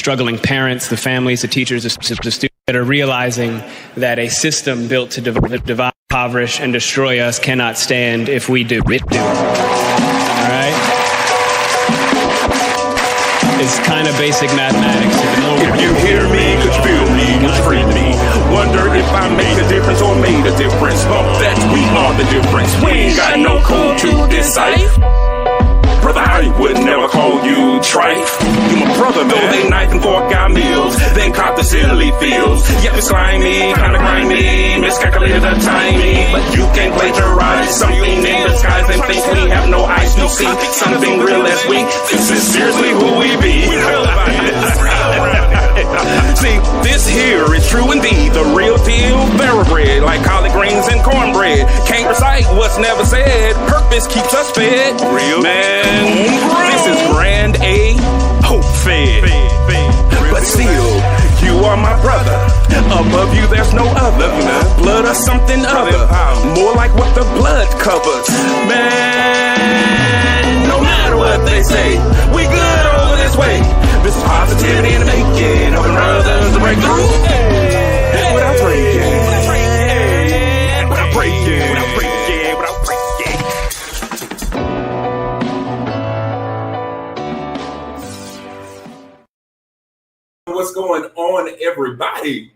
struggling parents, the families, the teachers, the students that are realizing that a system built to divide, impoverish, and destroy us cannot stand if we do. All right? It's kind of basic mathematics. If you hear me, could you feel me, could you free me? Wonder if I made a difference or made a difference. But that we are the difference. We ain't got no code to decipher. Brother, I would never call you trife. You my brother, though they knife and fork our meals, then cop the silly feels. Yep, it's slimy, kinda grimy, miscalculated the timing. But you can't plagiarize something in disguise and think we have no eyes to see something real as we. This is seriously who we be. See, this here is true indeed, the real deal, thoroughbred, like collard greens and cornbread. Can't recite what's never said, purpose keeps us fed. Real man, this is grand A, hope fed. But still, you are my brother, above you there's no other. Blood or something other, more like what the blood covers. Man, no matter what they say, we good over this way. This is positivity in the making, helping brothers to break through. Without breaking, without breaking, without breaking, without breaking. What's going on, everybody?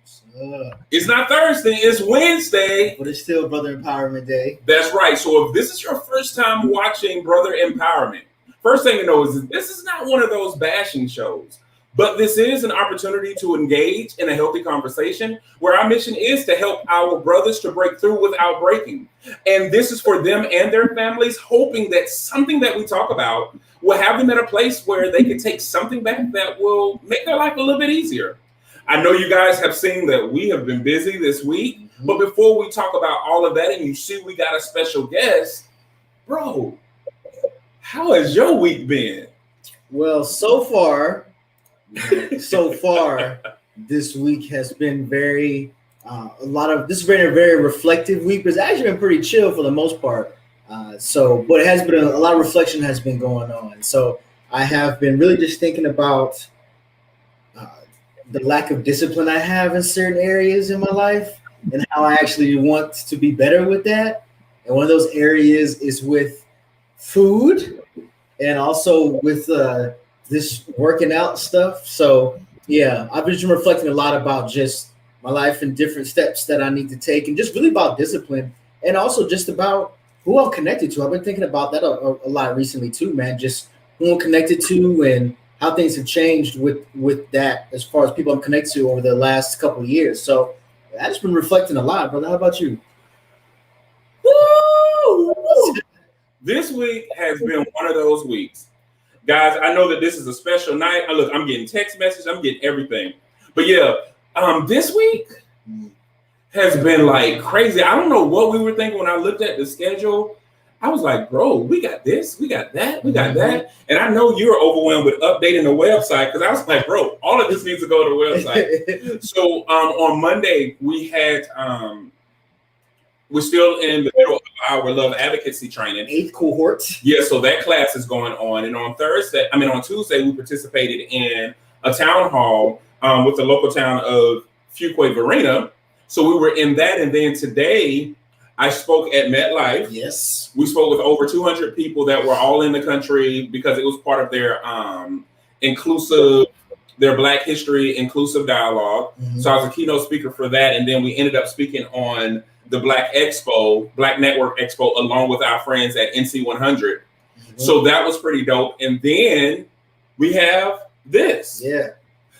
It's not Thursday, it's Wednesday. But it's still Brother Empowerment Day. That's right. So if this is your first time watching Brother Empowerment, first thing to know is this is not one of those bashing shows, but this is an opportunity to engage in a healthy conversation where our mission is to help our brothers to break through without breaking. And this is for them and their families, hoping that something that we talk about will have them at a place where they can take something back that will make their life a little bit easier. I know you guys have seen that we have been busy this week, but before we talk about all of that and you see we got a special guest, bro, how has your week been? Well, so far, this week has been very, this has been a very reflective week, but it's actually been pretty chill for the most part. But it has been a lot of reflection has been going on. So I have been really just thinking about the lack of discipline I have in certain areas in my life and how I actually want to be better with that. And one of those areas is with food and also with this working out stuff. So yeah, I've been reflecting a lot about just my life and different steps that I need to take and just really about discipline and also just about who I'm connected to. I've been thinking about that a lot recently too, man, just who I'm connected to and how things have changed with that as far as people I'm connected to over the last couple of years. So I've just been reflecting a lot, brother. How about you? Woo! This week has been one of those weeks. Guys, I know that this is a special night. Look, I'm getting text messages. I'm getting everything. But yeah, this week has been like crazy. I don't know what we were thinking when I looked at the schedule. I was like, bro, we got this, we got that, we got that. And I know you're overwhelmed with updating the website because I was like, bro, all of this needs to go to the website. So on Monday, we had... we're still in the middle of our love advocacy training. 8th cohort. Yeah, so that class is going on. And on Tuesday, we participated in a town hall with the local town of Fuquay Varina. So we were in that. And then today, I spoke at MetLife. Yes. We spoke with over 200 people that were all in the country because it was part of their their Black History Inclusive Dialogue. Mm-hmm. So I was a keynote speaker for that. And then we ended up speaking on the Black Network Expo, along with our friends at NC 100. Mm-hmm. So that was pretty dope. And then we have this. Yeah.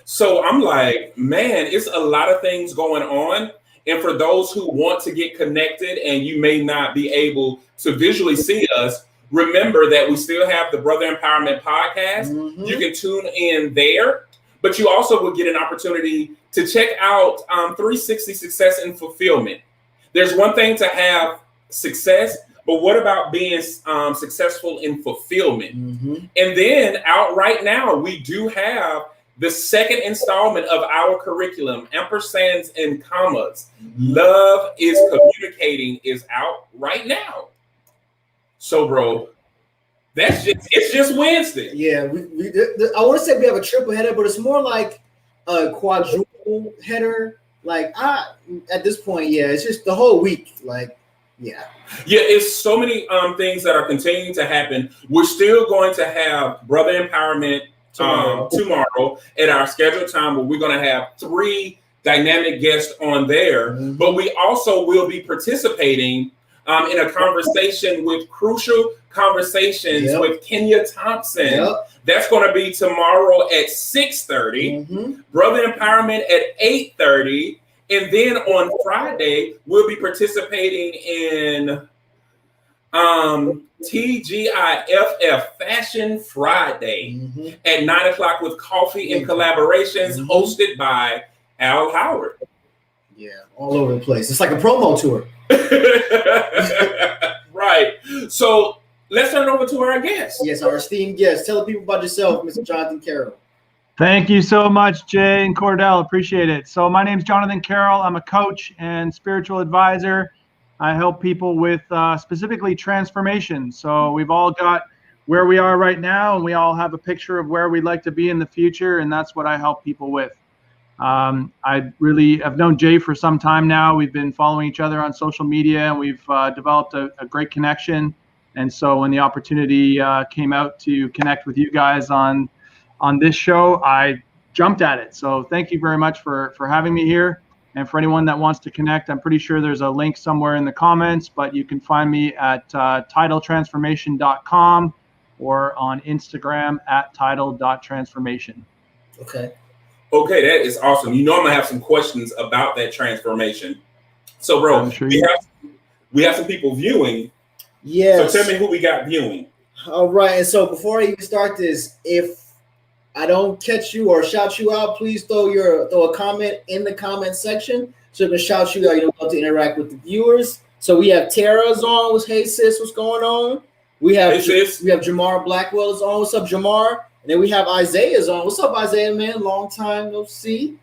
So I'm like, man, it's a lot of things going on. And for those who want to get connected and you may not be able to visually see us, remember that we still have the Brother Empowerment podcast. Mm-hmm. You can tune in there, but you also will get an opportunity to check out 360 Success and Fulfillment. There's one thing to have success, but what about being successful in fulfillment? Mm-hmm. And then out right now, we do have the second installment of our curriculum, ampersands and commas. Mm-hmm. Love is Communicating is out right now. So, bro, It's just Wednesday. Yeah, I want to say we have a triple header, but it's more like a quadruple header. Like at this point, yeah, it's just the whole week. Like, yeah, it's so many things that are continuing to happen. We're still going to have Brother Empowerment tomorrow at our scheduled time, where we're going to have 3 dynamic guests on there. But we also will be participating in a conversation with Crucial Conversations with Kenya Thompson. That's going to be tomorrow at 6:30. Brother Empowerment at 8:30. And then on Friday, we'll be participating in TGIFF Fashion Friday at 9 o'clock with Coffee and Collaborations, hosted by Al Howard. Yeah, all over the place. It's like a promo tour. Right. So let's turn it over to our guest. Yes, our esteemed guest. Tell the people about yourself, Mr. Jonathan Carroll. Thank you so much, Jay and Cordell. Appreciate it. So my name's Jonathan Carroll. I'm a coach and spiritual advisor. I help people with specifically transformation. So we've all got where we are right now, and we all have a picture of where we'd like to be in the future, and that's what I help people with. I've known Jay for some time now. We've been following each other on social media, and we've developed a great connection. And so when the opportunity came out to connect with you guys on this show, I jumped at it. So thank you very much for having me here. And for anyone that wants to connect, I'm pretty sure there's a link somewhere in the comments, but you can find me at titletransformation.com or on Instagram at title.transformation. Okay, that is awesome. You know I'm going to have some questions about that transformation. So, bro, we have some people viewing. Yes. So tell me who we got viewing. All right. And so before I even start this, if I don't catch you or shout you out, please throw a comment in the comment section so I can shout you out. You don't have to interact with the viewers. So we have Tara's on. Hey sis, what's going on? We have Jamar Blackwell is on. What's up, Jamar? And then we have Isaiah's on. What's up, Isaiah, man? Long time no see.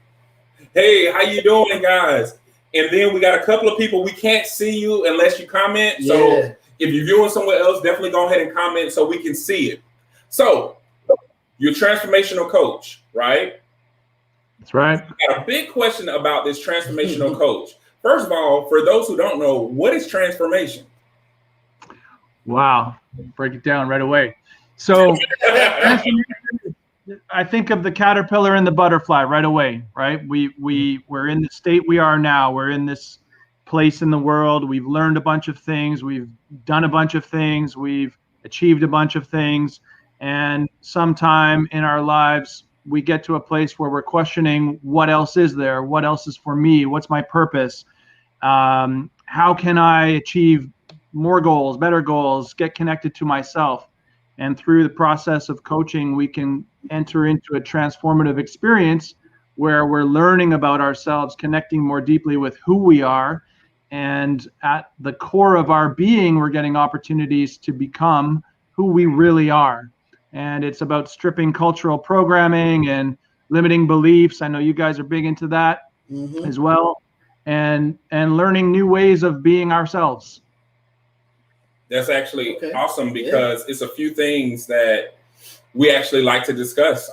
Hey, how you doing, guys? And then we got a couple of people. We can't see you unless you comment. Yeah. So if you're viewing somewhere else, definitely go ahead and comment so we can see it. So you're a transformational coach, right? That's right. I got a big question about this transformational coach. First of all, for those who don't know, what is transformation? Wow. Break it down right away. So I think of the caterpillar and the butterfly right away, right? We're in the state we are now. We're in this place in the world. We've learned a bunch of things. We've done a bunch of things. We've achieved a bunch of things. And sometime in our lives, we get to a place where we're questioning what else is there? What else is for me? What's my purpose? How can I achieve more goals, better goals, get connected to myself? And through the process of coaching, we can enter into a transformative experience where we're learning about ourselves, connecting more deeply with who we are. And at the core of our being, we're getting opportunities to become who we really are. And it's about stripping cultural programming and limiting beliefs. I know you guys are big into that as well. And learning new ways of being ourselves. That's actually awesome because it's a few things that we actually like to discuss.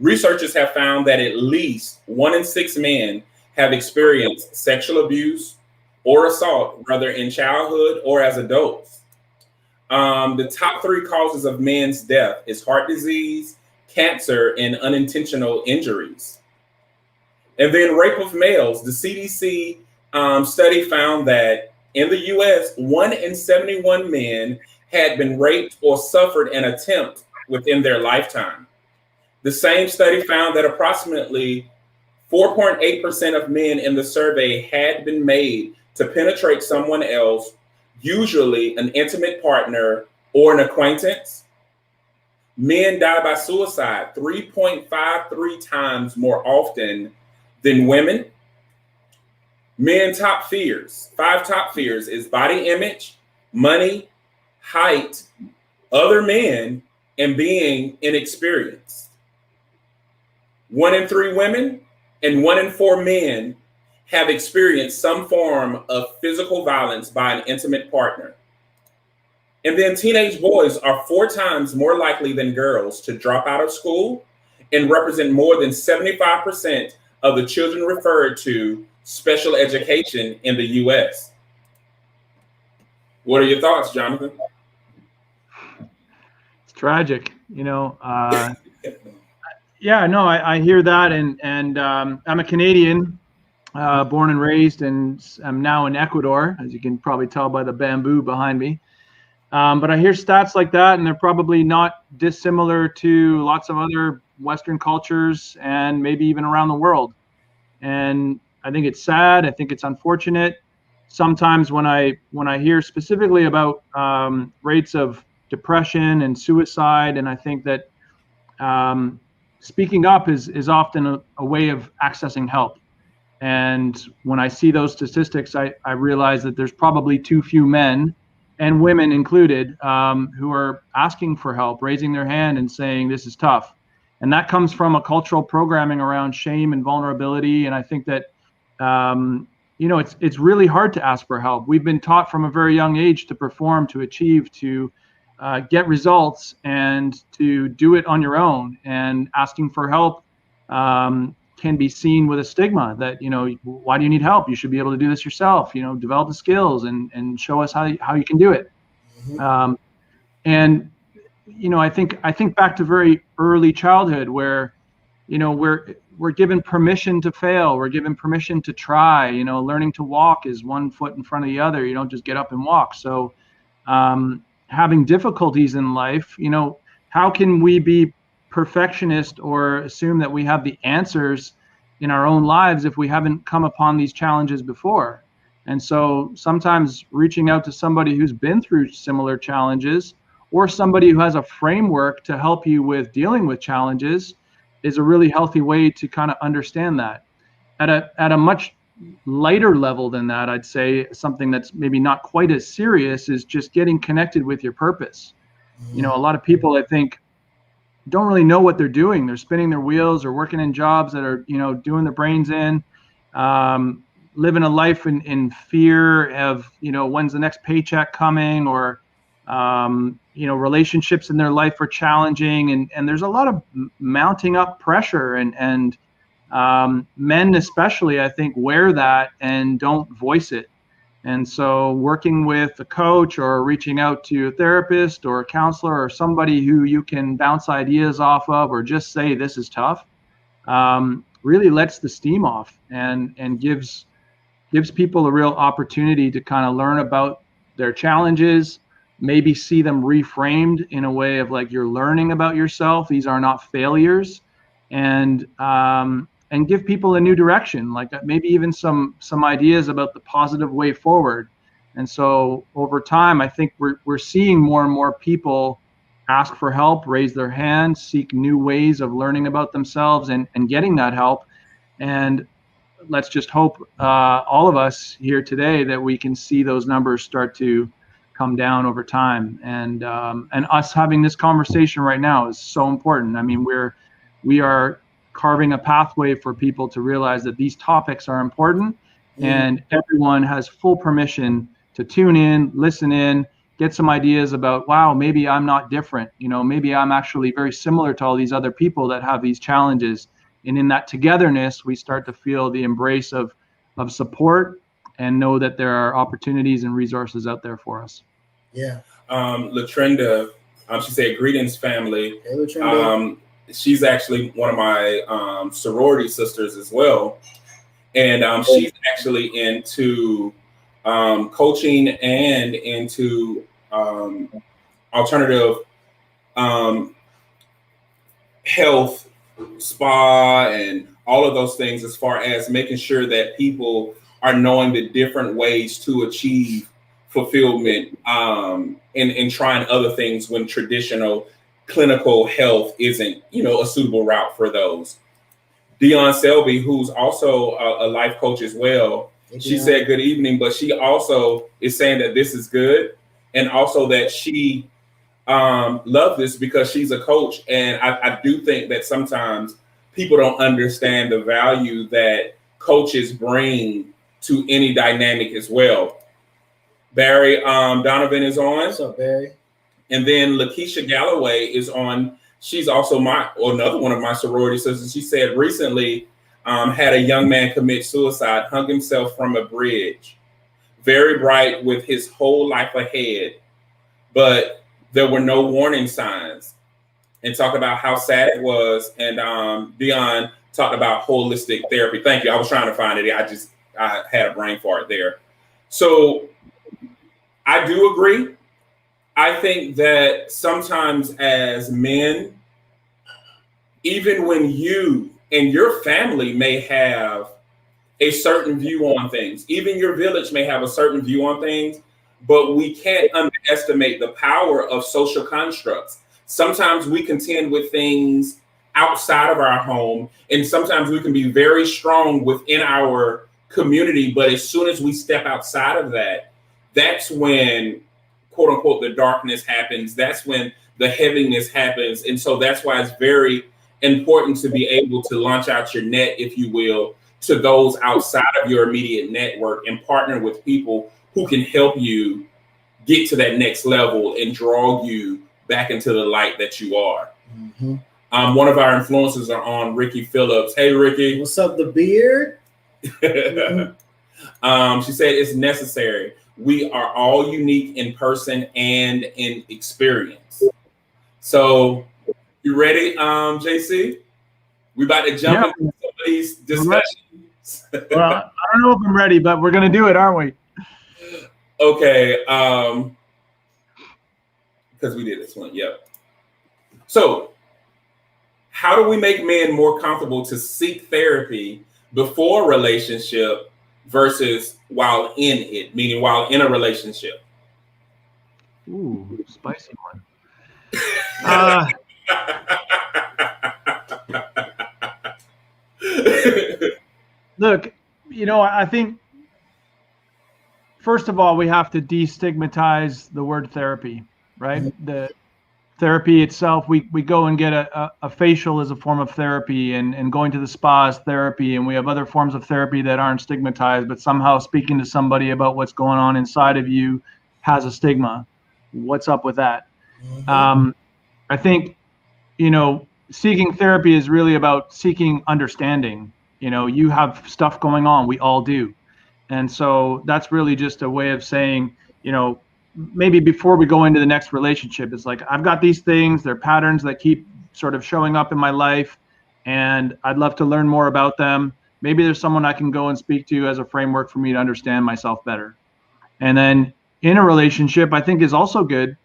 Researchers have found that at least 1 in 6 men have experienced sexual abuse or assault, whether in childhood or as adults. The top 3 causes of men's death is heart disease, cancer, and unintentional injuries. And then rape of males. The CDC study found that in the U.S., 1 in 71 men had been raped or suffered an attempt within their lifetime. The same study found that approximately 4.8% of men in the survey had been made to penetrate someone else, usually an intimate partner or an acquaintance. Men die by suicide 3.53 times more often than women. Men top fears, 5 top fears is body image, money, height, other men, and being inexperienced. 1 in 3 women and 1 in 4 men have experienced some form of physical violence by an intimate partner. And then teenage boys are 4 times more likely than girls to drop out of school and represent more than 75% of the children referred to special education in the U.S. What are your thoughts, Jonathan? It's tragic, Yeah, no, I hear that, and I'm a Canadian, born and raised, and I'm now in Ecuador, as you can probably tell by the bamboo behind me. But I hear stats like that, and they're probably not dissimilar to lots of other Western cultures and maybe even around the world. And I think it's sad. I think it's unfortunate. Sometimes when I hear specifically about rates of depression and suicide, and I think that speaking up is often a way of accessing help. And when I see those statistics, I realize that there's probably too few men, and women included, who are asking for help, raising their hand and saying this is tough. And that comes from a cultural programming around shame and vulnerability. And I think that it's really hard to ask for help. We've been taught from a very young age to perform, to achieve, to get results, and to do it on your own. And asking for help can be seen with a stigma that, why do you need help? You should be able to do this yourself. Develop the skills and show us how you can do it. Mm-hmm. And I think back to very early childhood where, we're given permission to fail. We're given permission to try. Learning to walk is one foot in front of the other. You don't just get up and walk. So having difficulties in life, how can we be perfectionist or assume that we have the answers in our own lives if we haven't come upon these challenges before? And so sometimes reaching out to somebody who's been through similar challenges, or somebody who has a framework to help you with dealing with challenges, is a really healthy way to kind of understand that. At a much lighter level than that, I'd say something that's maybe not quite as serious is just getting connected with your purpose. A lot of people, I think, don't really know what they're doing. They're spinning their wheels or working in jobs that are, doing their brains in, living a life in fear of, when's the next paycheck coming, or, relationships in their life are challenging. And there's a lot of mounting up pressure, and men especially, I think, wear that and don't voice it. And so working with a coach or reaching out to a therapist or a counselor or somebody who you can bounce ideas off of, or just say this is tough, really lets the steam off and gives people a real opportunity to kind of learn about their challenges, maybe see them reframed in a way of like, you're learning about yourself. These are not failures. And give people a new direction, like maybe even some ideas about the positive way forward. And so over time, I think we're seeing more and more people ask for help, raise their hand, seek new ways of learning about themselves and getting that help. And let's just hope, all of us here today, that we can see those numbers start to come down over time. And us having this conversation right now is so important. I mean, we are carving a pathway for people to realize that these topics are important, and everyone has full permission to tune in, listen in, get some ideas about, wow, maybe I'm not different. Maybe I'm actually very similar to all these other people that have these challenges. And in that togetherness, we start to feel the embrace of support and know that there are opportunities and resources out there for us. Yeah. Latrenda, she said, greetings, family. Hey, Latrenda. She's actually one of my sorority sisters as well. And she's actually into coaching and into alternative health, spa, and all of those things, as far as making sure that people are knowing the different ways to achieve fulfillment and trying other things when traditional clinical health isn't, a suitable route for those. Dion Selby, who's also a life coach as well, she said good evening, but she also is saying that this is good, and also that she loved this because she's a coach. And I do think that sometimes people don't understand the value that coaches bring to any dynamic as well. Barry Donovan is on. What's up, Barry? And then Lakeisha Galloway is on. She's also another one of my sorority sisters. She said recently had a young man commit suicide, hung himself from a bridge. Very bright with his whole life ahead, but there were no warning signs. And talk about how sad it was. And Dion talked about holistic therapy. Thank you. I was trying to find it. I had a brain fart there. So I do agree. I think that sometimes as men, even when you and your family may have a certain view on things, even your village may have a certain view on things, but we can't underestimate the power of social constructs. Sometimes we contend with things outside of our home, and sometimes we can be very strong within our community, but as soon as we step outside of that, that's when, quote unquote, the darkness happens. That's when the heaviness happens. And so that's why it's very important to be able to launch out your net, if you will, to those outside of your immediate network and partner with people who can help you get to that next level and draw you back into the light that you are. Mm-hmm. One of our influencers are on, Ricky Phillips. Hey, Ricky. What's up, the beard? She said it's necessary. We are all unique in person and in experience. So you ready, JC? We about to jump into some of these discussions. Well, I don't know if I'm ready, but we're going to do it, aren't we? Okay. Because we did this one. Yep. So how do we make men more comfortable to seek therapy before a relationship versus while in it, meaning while in a relationship? Ooh, spicy one. Look, I think, first of all, we have to destigmatize the word therapy, right? Mm-hmm. The therapy itself, we go and get a facial as a form of therapy, and going to the spa is therapy, and we have other forms of therapy that aren't stigmatized, but somehow speaking to somebody about what's going on inside of you has a stigma. What's up with that? Mm-hmm. I think, seeking therapy is really about seeking understanding. You have stuff going on, we all do. And so that's really just a way of saying, maybe before we go into the next relationship, it's like, I've got these things, they're patterns that keep sort of showing up in my life, and I'd love to learn more about them. Maybe there's someone I can go and speak to as a framework for me to understand myself better. And then in a relationship, I think is also good.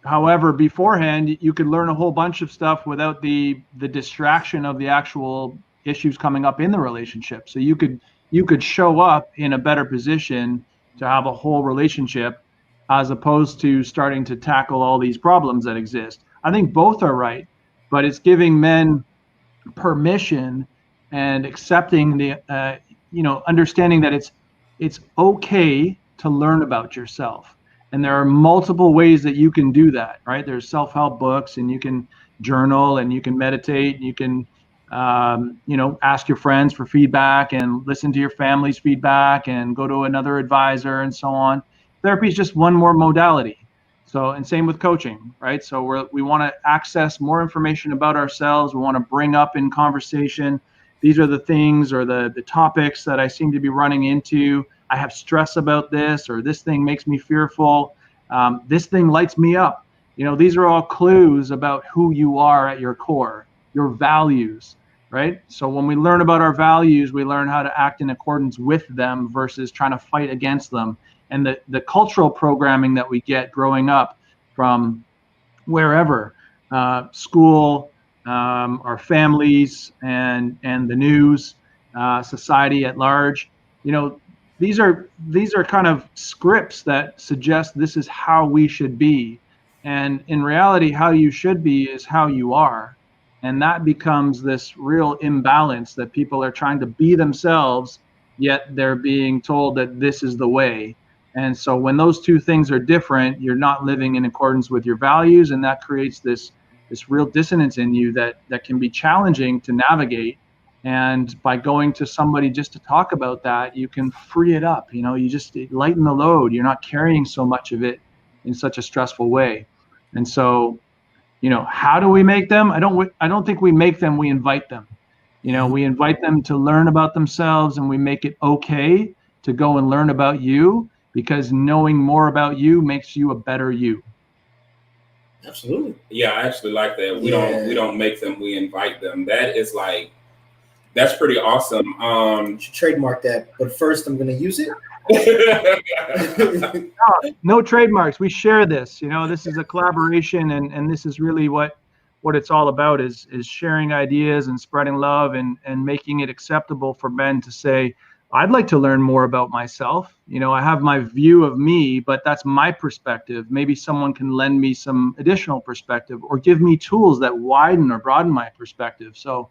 However, beforehand, you could learn a whole bunch of stuff without the distraction of the actual issues coming up in the relationship. So you could show up in a better position to have a whole relationship, as opposed to starting to tackle all these problems that exist. I think both are right, but it's giving men permission and accepting the, understanding that it's okay to learn about yourself. And there are multiple ways that you can do that, right? There's self-help books, and you can journal, and you can meditate, and you can, ask your friends for feedback, and listen to your family's feedback, and go to another advisor, and so on. Therapy is just one more modality. So, and same with coaching, right? So we want to access more information about ourselves. We want to bring up in conversation, these are the things or the topics that I seem to be running into. I have stress about this, or this thing makes me fearful. This thing lights me up. These are all clues about who you are at your core, your values, right? So when we learn about our values, we learn how to act in accordance with them versus trying to fight against them. And the cultural programming that we get growing up from wherever, school, our families, and the news, society at large, these are kind of scripts that suggest this is how we should be. And in reality, how you should be is how you are. And that becomes this real imbalance that people are trying to be themselves, yet they're being told that this is the way. And so when those two things are different, you're not living in accordance with your values, and that creates this real dissonance in you that can be challenging to navigate. And by going to somebody just to talk about that, you can free it up. You just lighten the load. You're not carrying so much of it in such a stressful way. And so, how do we make them? I don't think we make them, we invite them. We invite them to learn about themselves, and we make it okay to go and learn about you, because knowing more about you makes you a better you. Absolutely. Yeah, I actually like that. We don't make them, we invite them. That's pretty awesome. You should trademark that, but first I'm going to use it. No trademarks. We share this. This is a collaboration, and this is really what it's all about, is sharing ideas and spreading love and making it acceptable for men to say, I'd like to learn more about myself. I have my view of me, but that's my perspective. Maybe someone can lend me some additional perspective or give me tools that widen or broaden my perspective. So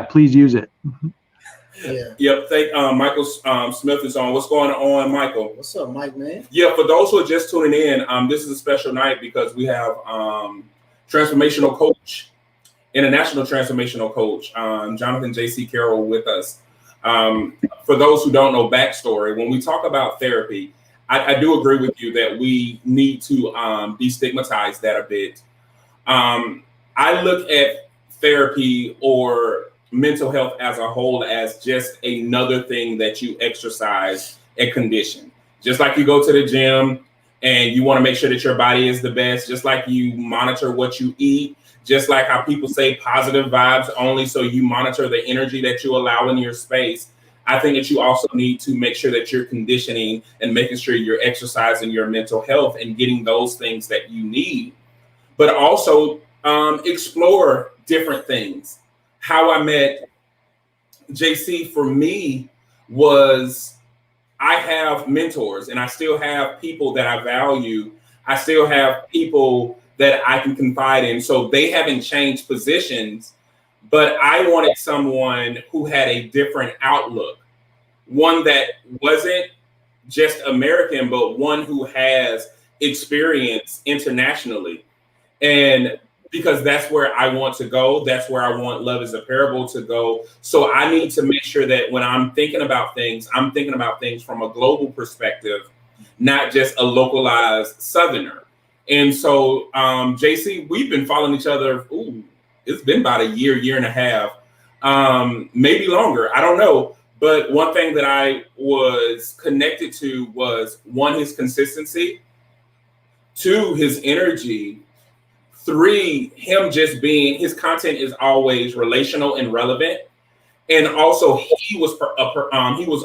please use it. Yeah. Yep. Michael Smith is on. What's going on, Michael? What's up, Mike, man? Yeah, for those who are just tuning in, this is a special night because we have transformational coach, international transformational coach, Jonathan J.C. Carroll with us. For those who don't know backstory, when we talk about therapy, I do agree with you that we need to destigmatize that a bit. I look at therapy or mental health as a whole as just another thing that you exercise and condition. Just like you go to the gym and you want to make sure that your body is the best, just like you monitor what you eat, just like how people say positive vibes only, so you monitor the energy that you allow in your space. I think that you also need to make sure that you're conditioning and making sure you're exercising your mental health and getting those things that you need, but also explore different things. How I met JC for me was I have mentors and I still have people that I value. I still have people that I can confide in. So they haven't changed positions, but I wanted someone who had a different outlook, one that wasn't just American, but one who has experience internationally. And because that's where I want to go. That's where I want Love is a Parable to go. So I need to make sure that when I'm thinking about things, I'm thinking about things from a global perspective, not just a localized Southerner. And so, JC, we've been following each other. It's been about a year and a half, maybe longer. I don't know. But one thing that I was connected to was, one, his consistency, two, his energy, three, him just being, his content is always relational and relevant. And also he was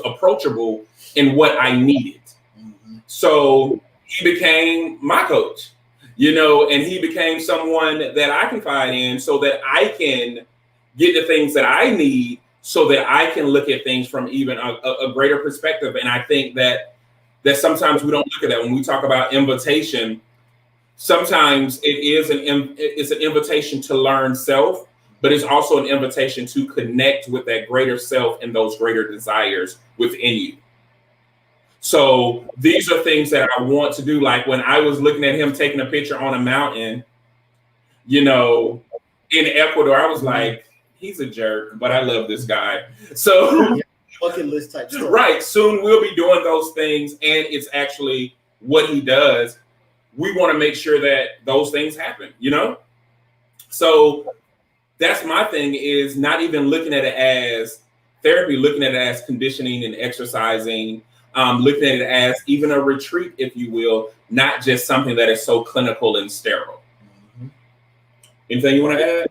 approachable in what I needed. Mm-hmm. So he became my coach, and he became someone that I confide in so that I can get the things that I need so that I can look at things from even a greater perspective. And I think that sometimes we don't look at that when we talk about invitation. Sometimes it's an invitation to learn self, but it's also an invitation to connect with that greater self and those greater desires within you. So these are things that I want to do. Like when I was looking at him taking a picture on a mountain, in Ecuador, I was like, he's a jerk, but I love this guy. So bucket list type stuff. Right. Soon we'll be doing those things, and it's actually what he does. We want to make sure that those things happen, So that's my thing, is not even looking at it as therapy, looking at it as conditioning and exercising, looking at it as even a retreat, if you will, not just something that is so clinical and sterile. Mm-hmm. Anything you want to add?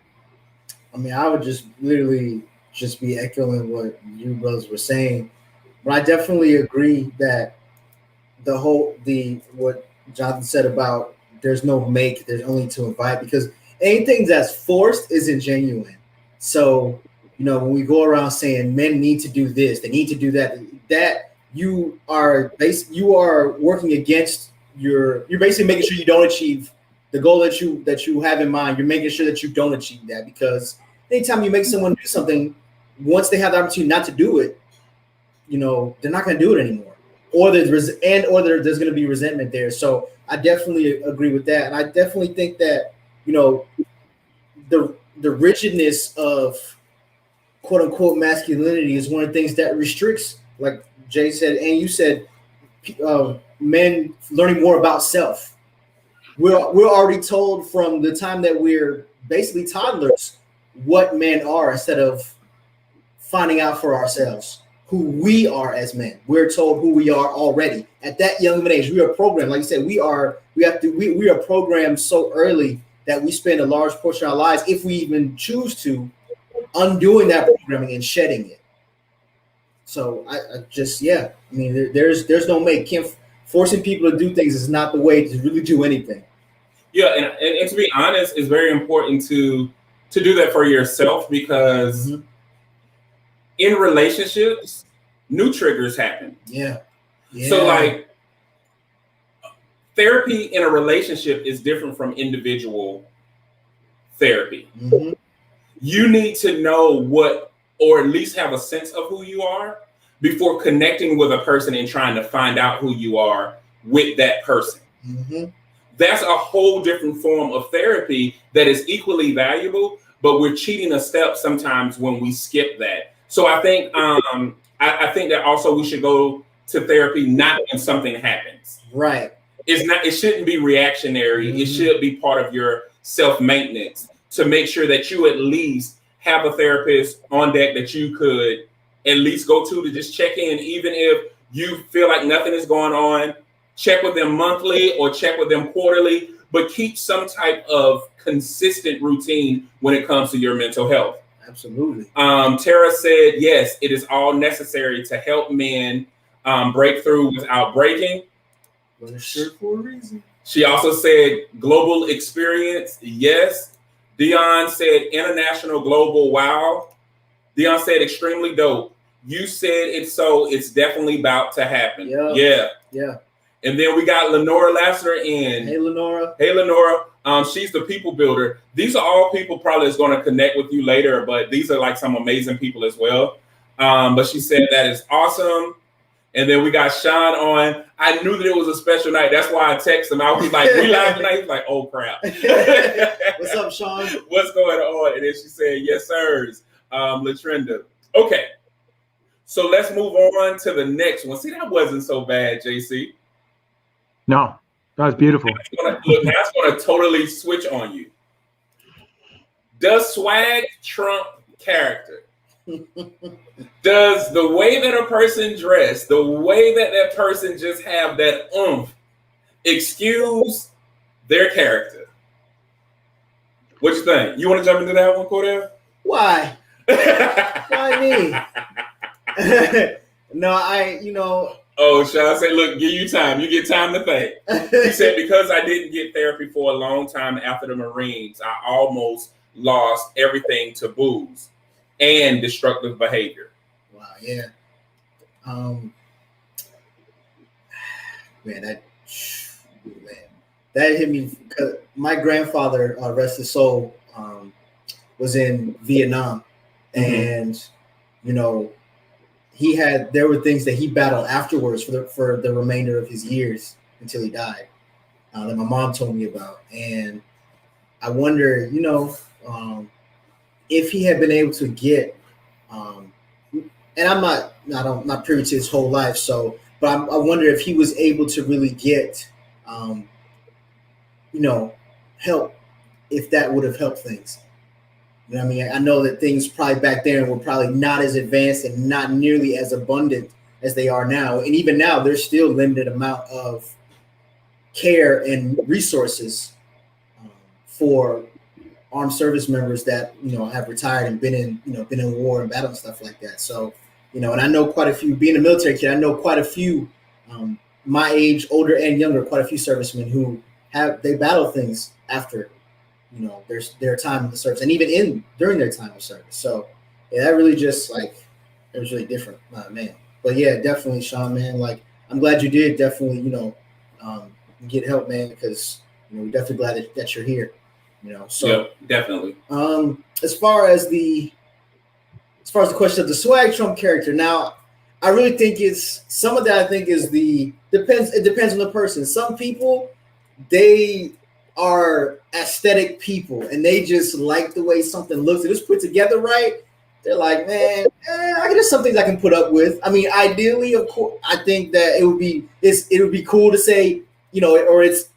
I mean, I would just literally just be echoing what you brothers were saying, but I definitely agree that what Jonathan said about there's no make, there's only to invite, because anything that's forced isn't genuine. So, when we go around saying men need to do this, they need to do that you are working against you're basically making sure you don't achieve the goal that you have in mind. You're making sure that you don't achieve that, because anytime you make someone do something, once they have the opportunity not to do it, they're not going to do it anymore. Or there's going to be resentment there. So I definitely agree with that. And I definitely think that, the rigidness of quote unquote masculinity is one of the things that restricts, like Jay said, and you said, men learning more about self. We're already told from the time that we're basically toddlers what men are, instead of finding out for ourselves who we are as men. We're told who we are already at that young of an age. We are programmed, like you said, we are programmed so early that we spend a large portion of our lives, if we even choose to, undoing that programming and shedding it. So I just, I mean, there's no make. Forcing people to do things is not the way to really do anything. Yeah, and to be honest, it's very important to do that for yourself, because in relationships, new triggers happen. Yeah. So like, therapy in a relationship is different from individual therapy. You need to know what, or at least have a sense of who you are before connecting with a person and trying to find out who you are with that person. That's a whole different form of therapy that is equally valuable, but we're cheating a step sometimes when we skip that. So I think I think that also we should go to therapy not when something happens. Right. It shouldn't be reactionary. It should be part of your self-maintenance to make sure that you at least have a therapist on deck that you could at least go to just check in, even if you feel like nothing is going on. Check with them monthly or check with them quarterly, but keep some type of consistent routine when it comes to your mental health. Absolutely. Tara said, yes, it is all necessary to help men break through without breaking. But it's sure for a reason. She also said global experience. Yes. Dion said international global. Wow. Dion said extremely dope. You said it, so it's definitely about to happen. Yeah. And then we got Lenora Lasser in. Hey, Lenora. She's the people builder. These are all people probably is going to connect with you later, but these are like some amazing people as well. But she said that is awesome. And then we got Sean on. I knew that it was a special night. That's why I texted him. I was like, we live tonight. He's like, oh, crap. What's up, Sean? What's going on? And then she said, yes, sirs. Latrenda. Okay. So let's move on to the next one. See, that wasn't so bad, JC. No, that was beautiful. That's going to totally switch on you. Does swag trump character? Does the way that a person dressed, the way that that person just have that oomph, excuse their character? What you think? You want to jump into that one, Cordell? Why? Why me? No, Oh, Sean said, look, give you time. You get time to think. He said, because I didn't get therapy for a long time after the Marines, I almost lost everything to booze and destructive behavior. Wow, yeah. That hit me because my grandfather, rest his soul, was in Vietnam, and there were things that he battled afterwards for the remainder of his years until he died, that my mom told me about. And I wonder, if he had been able to get, and I'm not privy to his whole life, but I wonder if he was able to really get, help, if that would have helped things. You know what I mean? I know that things probably back then were probably not as advanced and not nearly as abundant as they are now. And even now, there's still limited amount of care and resources for armed service members that, have retired and been in war and battle and stuff like that. So, and I know quite a few, being a military kid, I know quite a few, my age, older and younger, quite a few servicemen who they battle things after their time in the service, and even during their time of service. So yeah, that really just it was really different, man. But yeah, definitely, Sean, man. I'm glad you did definitely, get help, man, because we're definitely glad that you're here. So yeah, definitely. As far as the question of the swag Trump character, now I really think it's some of that. I think is it depends on the person. Some people, they are aesthetic people and they just like the way something looks. If it's put together right, they're like, man, there's some things I can put up with. I mean, ideally, of course, I think that it would be cool to say, or it's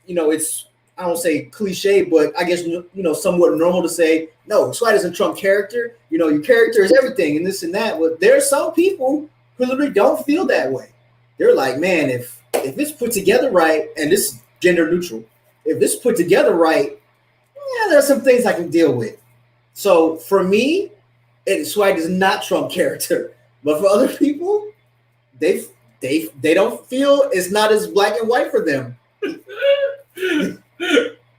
I don't say cliche, but I guess somewhat normal to say, no, swag doesn't trump character. Your character is everything, and this and that. But there are some people who literally don't feel that way. They're like, man, if it's put together right, and this is gender neutral, if this is put together right, there's some things I can deal with. So for me, swag does not trump character. But for other people, they don't feel it's not as black and white for them.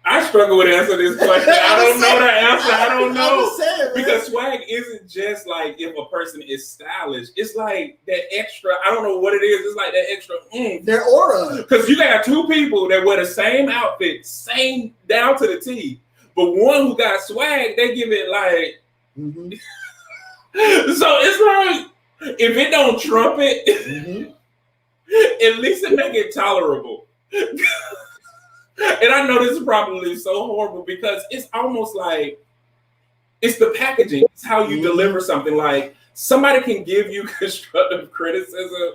I struggle with answering this question. I don't know the answer. I don't know. Saying, because swag isn't just like if a person is stylish. It's like that extra, I don't know what it is. It's like that extra their aura. Because you got two people that wear the same outfit, same down to the T. But one who got swag, they give it like so it's like if it don't trump it, at least it make it tolerable. And I know this is probably so horrible because it's almost like it's the packaging. It's how you deliver something. Like somebody can give you constructive criticism,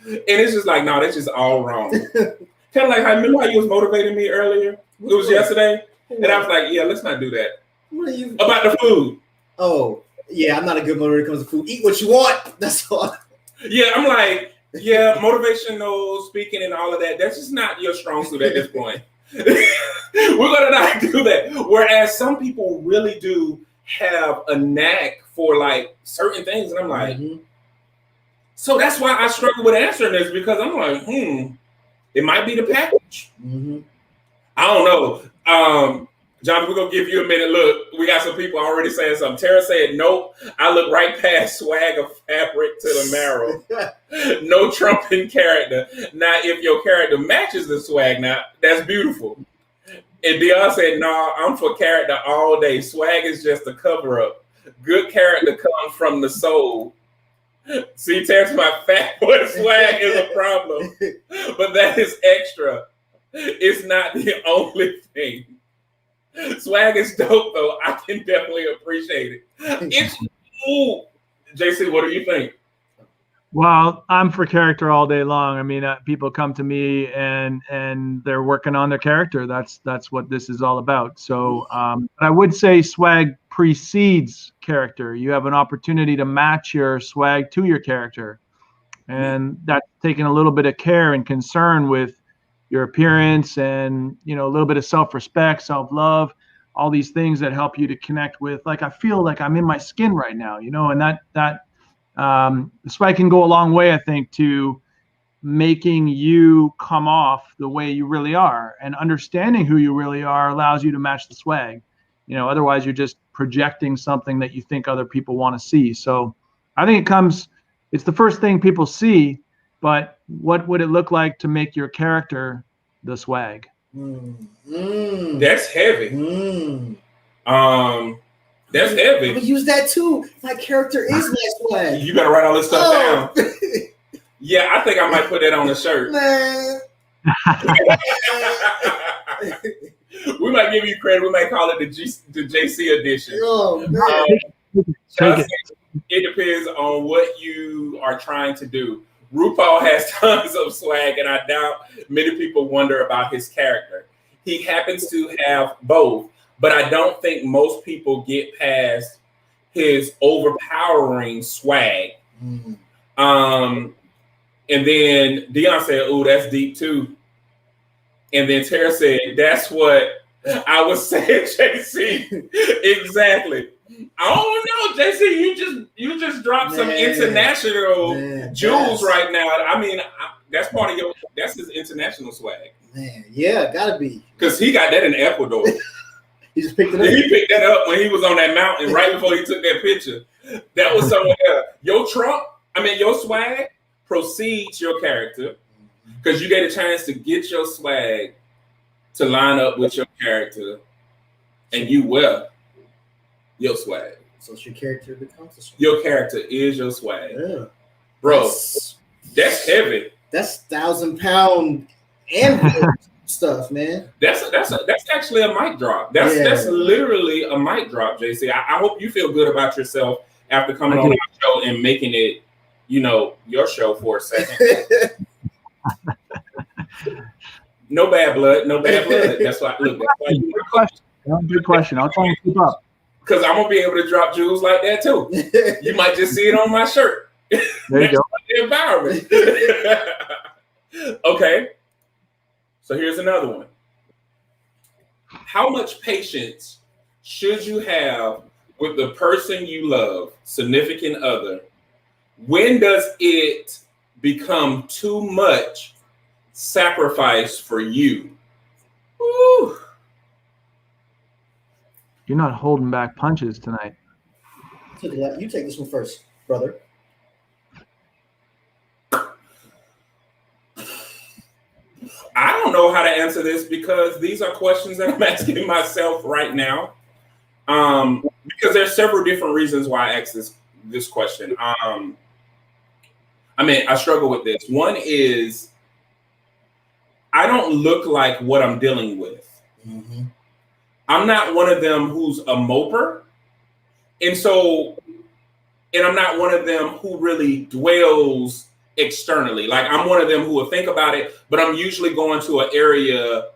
and it's just like, no, that's just all wrong. Kind of like, remember how you was motivating me earlier? It was yesterday, and I was like, yeah, let's not do that. What are you about the food? Oh, yeah, I'm not a good motivator when it comes to food. Eat what you want. That's all. Yeah, I'm like, yeah, motivational speaking and all of that. That's just not your strong suit at this point. We're gonna not do that. Whereas some people really do have a knack for like certain things, and I'm like, so that's why I struggle with answering this because I'm like, it might be the package. I don't know. John, we're gonna give you a minute. Look, we got some people already saying something. Tara said, nope, I look right past swag of fabric to the marrow. No trumping character. Now, if your character matches the swag, now that's beautiful. And Dion said, nah, I'm for character all day. Swag is just a cover up. Good character comes from the soul. See, Tara's my fat boy swag is a problem. But that is extra. It's not the only thing. Swag is dope, though. I can definitely appreciate it. It's cool. JC, what do you think? Well, I'm for character all day long. I mean, people come to me and they're working on their character. That's what this is all about. So I would say swag precedes character. You have an opportunity to match your swag to your character, and that's taking a little bit of care and concern with your appearance and, a little bit of self-respect, self-love, all these things that help you to connect with, like, I feel like I'm in my skin right now, and that swag can go a long way, I think, to making you come off the way you really are, and understanding who you really are allows you to match the swag. Otherwise you're just projecting something that you think other people want to see. So I think it's the first thing people see. But what would it look like to make your character the swag? That's heavy. That's heavy. I'm gonna use that too. My character is my swag. You better write all this stuff down. Yeah, I think I might put that on the shirt. Man. We might give you credit. We might call it the JC edition. Oh, man. It depends on what you are trying to do. RuPaul has tons of swag, and I doubt many people wonder about his character. He happens to have both, but I don't think most people get past his overpowering swag. And then Dion said, "Ooh, that's deep too." And then Tara said, "That's what I was saying, JC." Exactly. I don't know, JC. You just dropped some international jewels right now. I mean, that's part of that's his international swag. Man, yeah, gotta be. Because he got that in Ecuador. He just picked it up. He picked that up when he was on that mountain right before he took that picture. That was somewhere else. Your swag precedes your character because you get a chance to get your swag to line up with your character, and you will. Your swag. So your character becomes the swag. Your character is your swag. Yeah. Bro, that's heavy. That's 1,000-pound and stuff, man. That's actually a mic drop. That's literally a mic drop, JC. I hope you feel good about yourself after coming on our show and making it, you know, your show for a second. No bad blood, no bad blood. That's why. Look, that's why you good question. Good question. I'll try and keep up. Because I'm gonna be able to drop jewels like that too. You might just see it on my shirt. There you go. The environment. Okay. So here's another one. How much patience should you have with the person you love, significant other? When does it become too much sacrifice for you? Woo. You're not holding back punches tonight. You take this one first, brother. I don't know how to answer this because these are questions that I'm asking myself right now. Because there's several different reasons why I ask this question. I struggle with this. One is I don't look like what I'm dealing with. Mm-hmm. I'm not one of them who's a moper. And I'm not one of them who really dwells externally. Like I'm one of them who will think about it, but I'm usually going to an area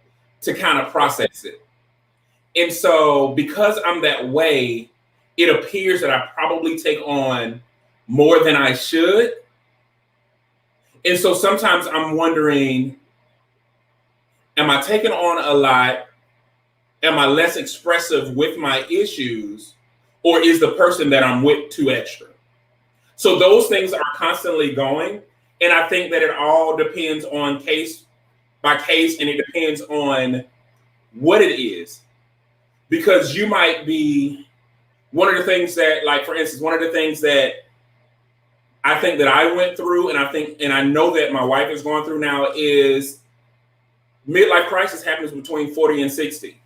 to kind of process it. And so because I'm that way, it appears that I probably take on more than I should. And so sometimes I'm wondering, am I taking on a lot? Am I less expressive with my issues? Or is the person that I'm with too extra? So those things are constantly going. And I think that it all depends on case by case, and it depends on what it is. Because you might be one of the things that, like, for instance, one of the things that I think that I went through, and I know that my wife is going through now, is midlife crisis happens between 40 and 60.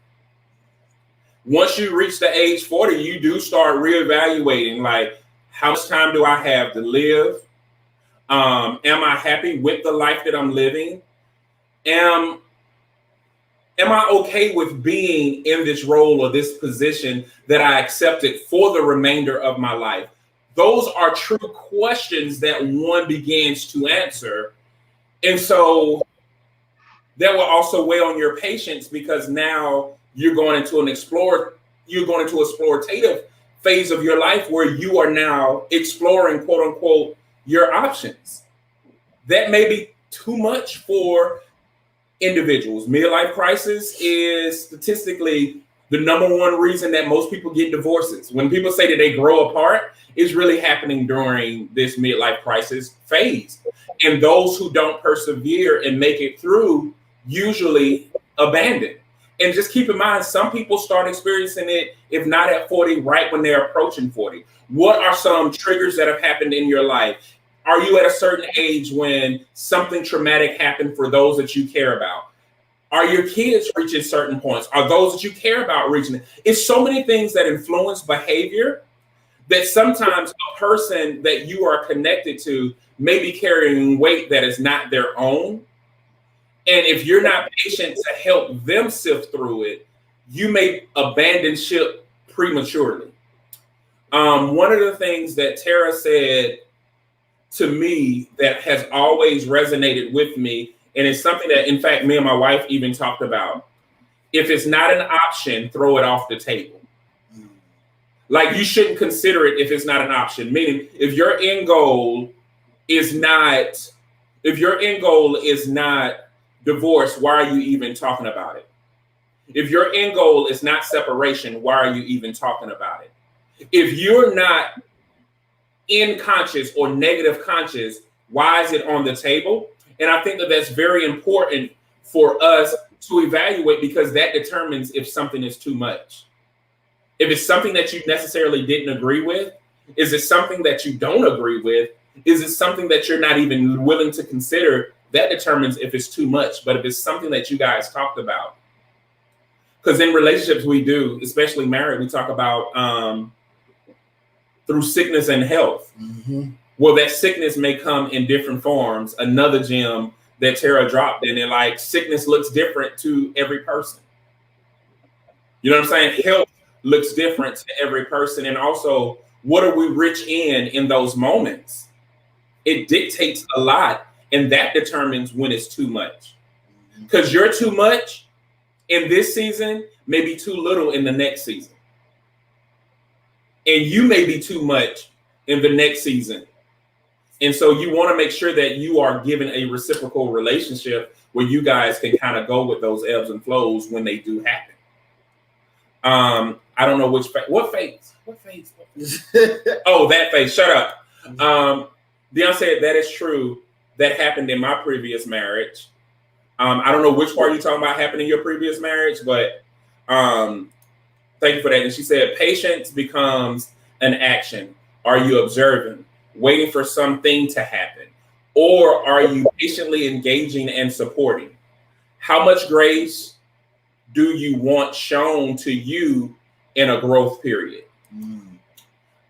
Once you reach the age 40, you do start reevaluating, like, how much time do I have to live? Am I happy with the life that I'm living? Am I okay with being in this role or this position that I accepted for the remainder of my life? Those are true questions that one begins to answer. And so that will also weigh on your patience, because now you're going into an explorative phase of your life where you are now exploring, quote unquote, your options. That may be too much for individuals. Midlife crisis is statistically the number one reason that most people get divorces. When people say that they grow apart, it's really happening during this midlife crisis phase. And those who don't persevere and make it through usually abandon. And just keep in mind, some people start experiencing it, if not at 40, right when they're approaching 40. What are some triggers that have happened in your life? Are you at a certain age when something traumatic happened for those that you care about? Are your kids reaching certain points? Are those that you care about reaching it? It's so many things that influence behavior that sometimes a person that you are connected to may be carrying weight that is not their own. And if you're not patient to help them sift through it, you may abandon ship prematurely. One of the things that Tara said to me that has always resonated with me, and it's something that, in fact, me and my wife even talked about. If it's not an option, throw it off the table. Like, you shouldn't consider it if it's not an option. Meaning, if your end goal is not divorce, why are you even talking about it? If your end goal is not separation, why are you even talking about it? If you're not in conscious or negative conscious, why is it on the table? And I think that that's very important for us to evaluate, because that determines if something is too much. If it's something that you necessarily didn't agree with, is it something that you don't agree with? Is it something that you're not even willing to consider? That determines if it's too much. But if it's something that you guys talked about, because in relationships we do, especially married, we talk about through sickness and health. Mm-hmm. Well, that sickness may come in different forms. Another gem that Tara dropped in, and like, sickness looks different to every person. You know what I'm saying? Health looks different to every person. And also What are we rich in those moments? It dictates a lot, and that determines when it's too much. Because you're too much in this season may be too little in the next season. And you may be too much in the next season. And so you want to make sure that you are given a reciprocal relationship where you guys can kind of go with those ebbs and flows when they do happen. I don't know what phase? Oh, that phase. Shut up. Deion said that is true. That happened in my previous marriage. I don't know which part you're talking about happened in your previous marriage, but thank you for that. And she said, patience becomes an action. Are you observing, waiting for something to happen? Or are you patiently engaging and supporting? How much grace do you want shown to you in a growth period?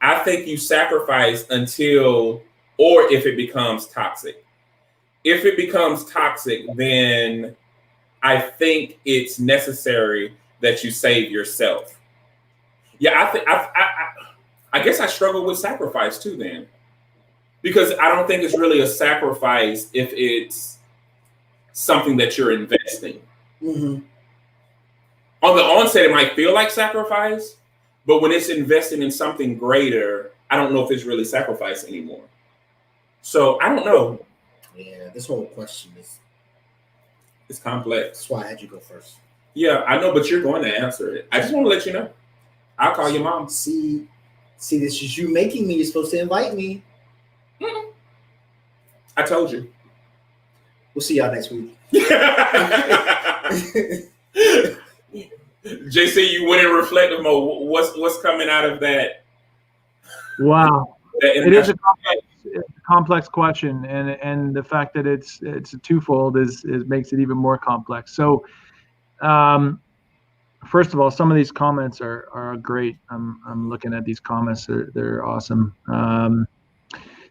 I think you sacrifice until, or if it becomes toxic. If it becomes toxic, then I think it's necessary that you save yourself. Yeah, I guess I struggle with sacrifice too then. Because I don't think it's really a sacrifice if it's something that you're investing. Mm-hmm. On the onset, it might feel like sacrifice, but when it's investing in something greater, I don't know if it's really sacrifice anymore. So I don't know. Yeah, this whole question it's complex. That's why I had you go first. Yeah, I know, but you're going to answer it. I just want to let you know. I'll call your mom. See, this is you making me. You're supposed to invite me. Mm-hmm. I told you. We'll see y'all next week. JC, you went in reflective mode. What's coming out of that? Wow. It is a complex question, and the fact that it's a twofold is makes it even more complex. So, first of all, some of these comments are great. I'm looking at these comments; they're awesome.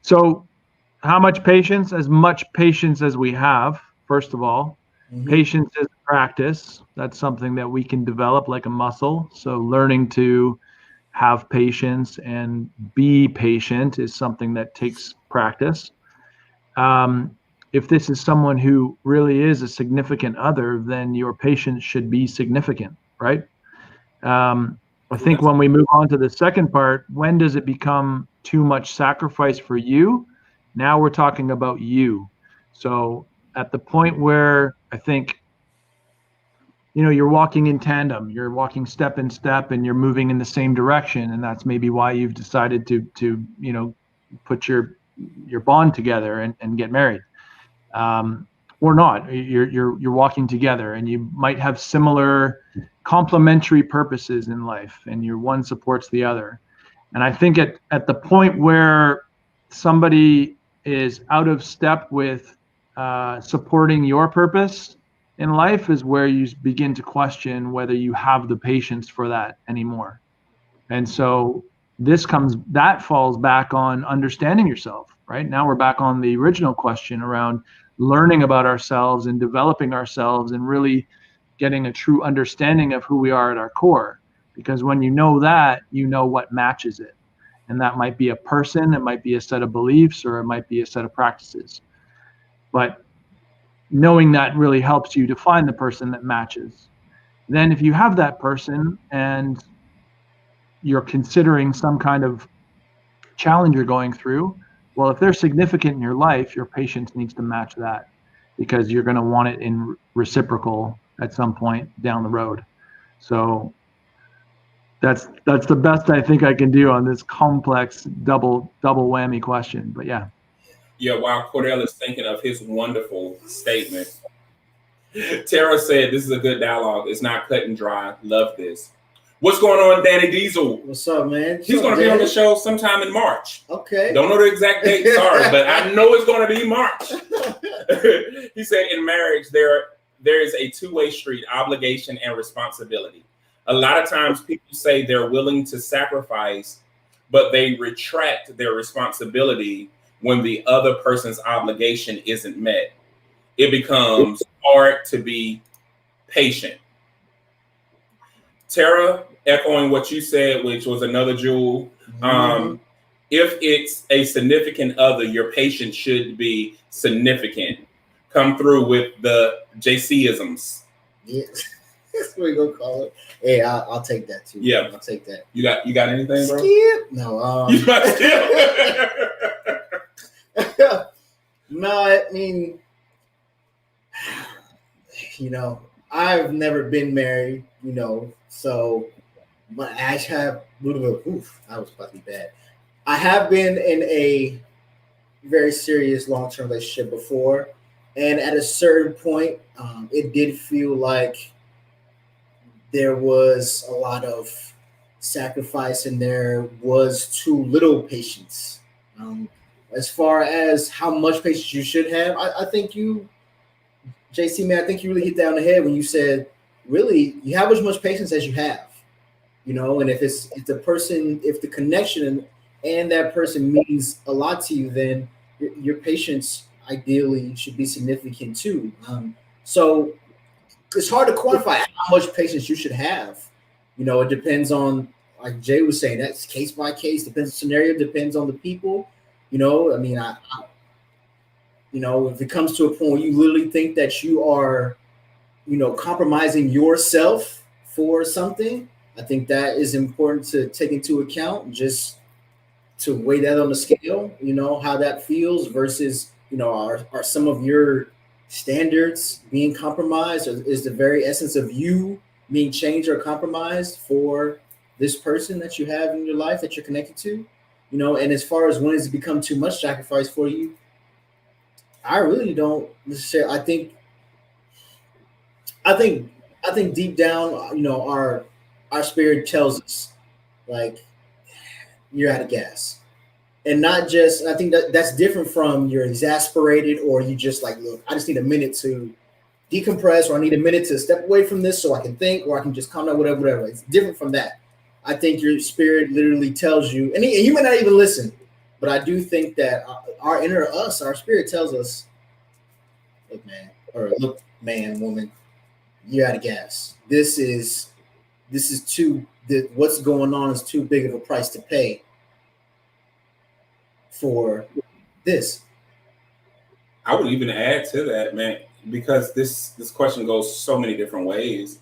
So, how much patience? As much patience as we have. First of all, patience is practice. That's something that we can develop like a muscle. So, learning to have patience and be patient is something that takes practice. If this is someone who really is a significant other, then your patience should be significant, right? I think when we move on to the second part, when does it become too much sacrifice for you? Now we're talking about you. So at the point where I think, you're walking in tandem, you're walking step in step, and you're moving in the same direction, and that's maybe why you've decided to put your bond together and get married, or not. You're walking together, and you might have similar complementary purposes in life, and one supports the other. And I think at the point where somebody is out of step with supporting your purpose in life is where you begin to question whether you have the patience for that anymore. And so that falls back on understanding yourself, right? Now we're back on the original question around learning about ourselves and developing ourselves and really getting a true understanding of who we are at our core. Because when you know that, you know what matches it. And that might be a person, it might be a set of beliefs, or it might be a set of practices. But knowing that really helps you to find the person that matches. Then if you have that person and you're considering some kind of challenge you're going through, well, if they're significant in your life, your patience needs to match that, because you're going to want it in reciprocal at some point down the road. So that's the best I think I can do on this complex double whammy question. But yeah. Yeah, while Cordell is thinking of his wonderful statement, Tara said, this is a good dialogue. It's not cut and dry. Love this. What's going on, Danny Diesel? What's up, man? He's going to be on the show sometime in March. Okay. Don't know the exact date, sorry, but I know it's going to be March. He said, in marriage, there is a two-way street, obligation and responsibility. A lot of times people say they're willing to sacrifice, but they retract their responsibility when the other person's obligation isn't met. It becomes hard to be patient. Tara, echoing what you said, which was another jewel, If it's a significant other, your patient should be significant. Come through with the JC-isms. Yeah, that's what we're gonna call it. Hey, I'll take that too. Yeah, I'll take that. You got anything, bro? Skip? No. You got skip? No, I mean, I've never been married, so, but I have a little bit of, that was about to be bad. I have been in a very serious long-term relationship before, and at a certain point, it did feel like there was a lot of sacrifice and there was too little patience. As far as how much patience you should have, I think you, JC, man, I think you really hit that on the head when you said, really, you have as much patience as you have, and if the connection and that person means a lot to you, then your patience ideally should be significant too. So it's hard to quantify how much patience you should have. It depends on, like Jay was saying, that's case by case, depends on the scenario, depends on the people. I mean, if it comes to a point where you literally think that you are, compromising yourself for something, I think that is important to take into account, just to weigh that on the scale, how that feels versus, are some of your standards being compromised, or is the very essence of you being changed or compromised for this person that you have in your life that you're connected to? And as far as when it's become too much sacrifice for you, I really don't necessarily. I think deep down, our spirit tells us, like, you're out of gas, and not just. I think that's different from you're exasperated, or you just like, look, I just need a minute to decompress, or I need a minute to step away from this so I can think, or I can just calm down, whatever. It's different from that. I think your spirit literally tells you, and you may not even listen, but I do think that our inner us, our spirit tells us, look, man, woman, you're out of gas. This is what's going on is too big of a price to pay for this. I would even add to that, man, because this question goes so many different ways,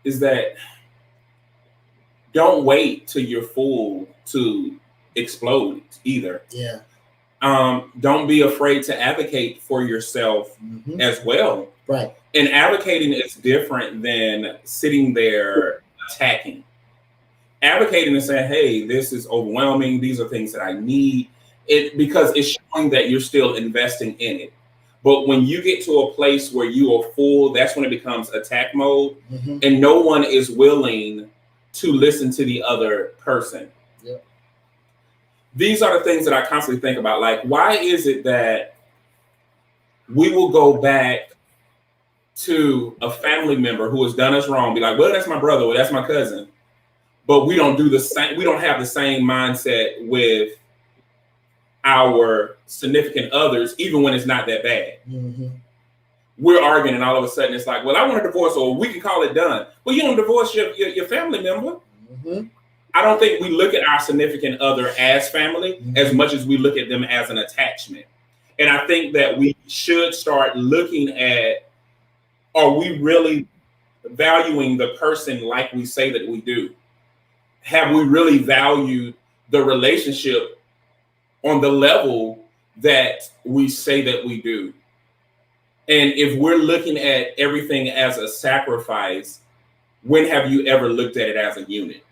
is that don't wait till you're full to explode either. Yeah. Don't be afraid to advocate for yourself as well. Right. And advocating is different than sitting there attacking. Advocating and saying, hey, this is overwhelming. These are things that I need. Because it's showing that you're still investing in it. But when you get to a place where you are full, that's when it becomes attack mode. And no one is willing to listen to the other person. Yep. These are the things that I constantly think about. Like, why is it that we will go back to a family member who has done us wrong, be like, well, that's my brother, or that's my cousin, but we don't do the same. We don't have the same mindset with our significant others, even when it's not that bad. We're arguing, and all of a sudden it's like, well, I want a divorce, or we can call it done. Well, you don't divorce your family member. I don't think we look at our significant other as family as much as we look at them as an attachment. And I think that we should start looking at, are we really valuing the person like we say that we do? Have we really valued the relationship on the level that we say that we do? And if we're looking at everything as a sacrifice, when have you ever looked at it as a unit?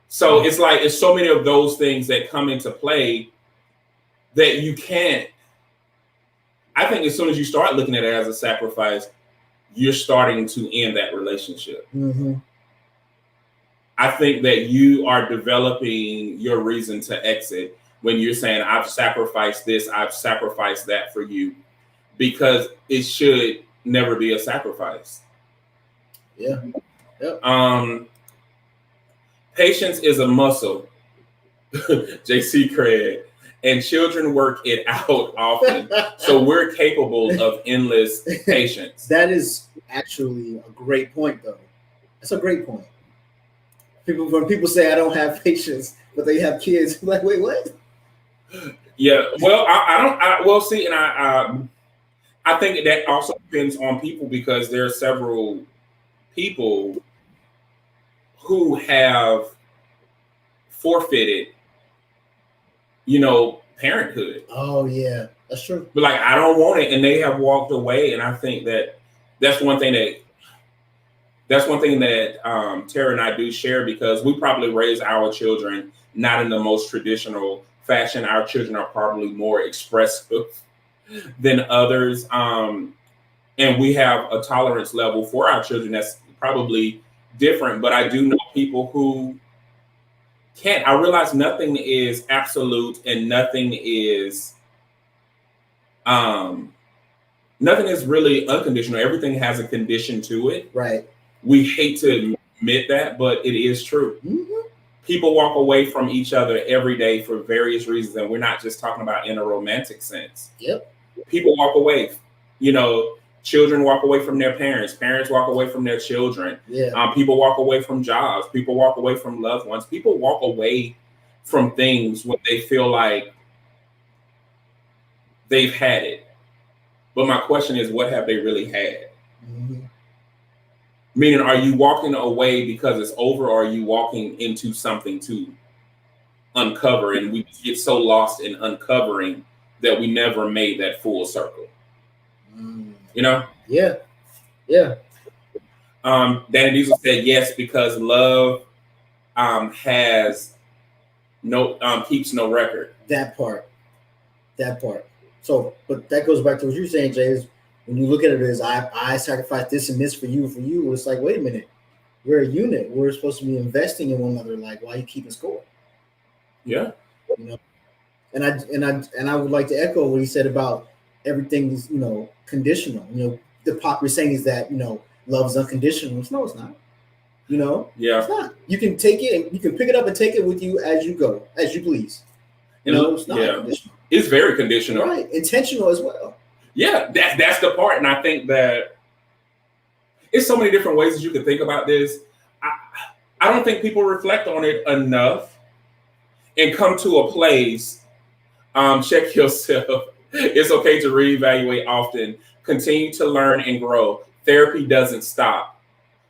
So it's like, it's so many of those things that come into play that you can't. I think as soon as you start looking at it as a sacrifice, you're starting to end that relationship. I think that you are developing your reason to exit when you're saying, I've sacrificed this, I've sacrificed that for you, because it should never be a sacrifice. Yeah. Patience is a muscle, JC Craig, and children work it out often. So we're capable of endless patience. That is actually a great point, though. That's a great point. When people say I don't have patience, but they have kids, I'm like, wait, what? Yeah, well, I don't see, and I think that also depends on people, because there are several people who have forfeited, parenthood. Oh yeah, that's true. But like, I don't want it, and they have walked away. And I think that's one thing that Tara and I do share, because we probably raise our children not in the most traditional fashion. Our children are probably more expressive than others. And we have a tolerance level for our children that's probably different. But I do know people who can't. I realize nothing is absolute, and nothing is really unconditional. Everything has a condition to it. Right. We hate to admit that, but it is true. Mm-hmm. People walk away from each other every day for various reasons, and we're not just talking about in a romantic sense. Yep. People walk away. Children walk away from their parents. Parents walk away from their children. Yeah. People walk away from jobs. People walk away from loved ones. People walk away from things when they feel like they've had it. But my question is, what have they really had? Mm-hmm. Meaning, are you walking away because it's over, or are you walking into something to uncover? And we get so lost in uncovering that we never made that full circle. Yeah. Yeah. Danny Diesel said yes, because love has keeps no record. That part. So, but that goes back to what you're saying, Jay, is when you look at it as I sacrifice this and this for you, it's like, wait a minute, we're a unit. We're supposed to be investing in one another. Like, why are you keeping score? Yeah. And I would like to echo what he said about everything is, conditional. The popular saying is that, love is unconditional. No, it's not. Yeah. It's not. You can take it and you can pick it up and take it with you as you go, as you please. It's not conditional. It's very conditional. Right. Intentional as well. Yeah, that's the part. And I think that it's so many different ways that you can think about this. I don't think people reflect on it enough and come to a place. Check yourself. It's okay to reevaluate often. Continue to learn and grow. Therapy doesn't stop.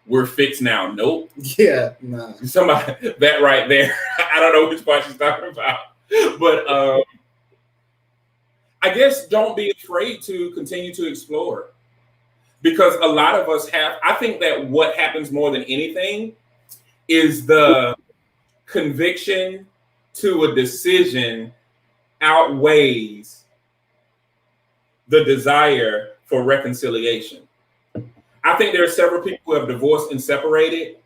We're fixed now. Nope. Yeah. Nah. Somebody, that right there. I don't know which part she's talking about. But I guess don't be afraid to continue to explore. Because a lot of us I think that what happens more than anything is the conviction to a decision outweighs the desire for reconciliation. I think there are several people who have divorced and separated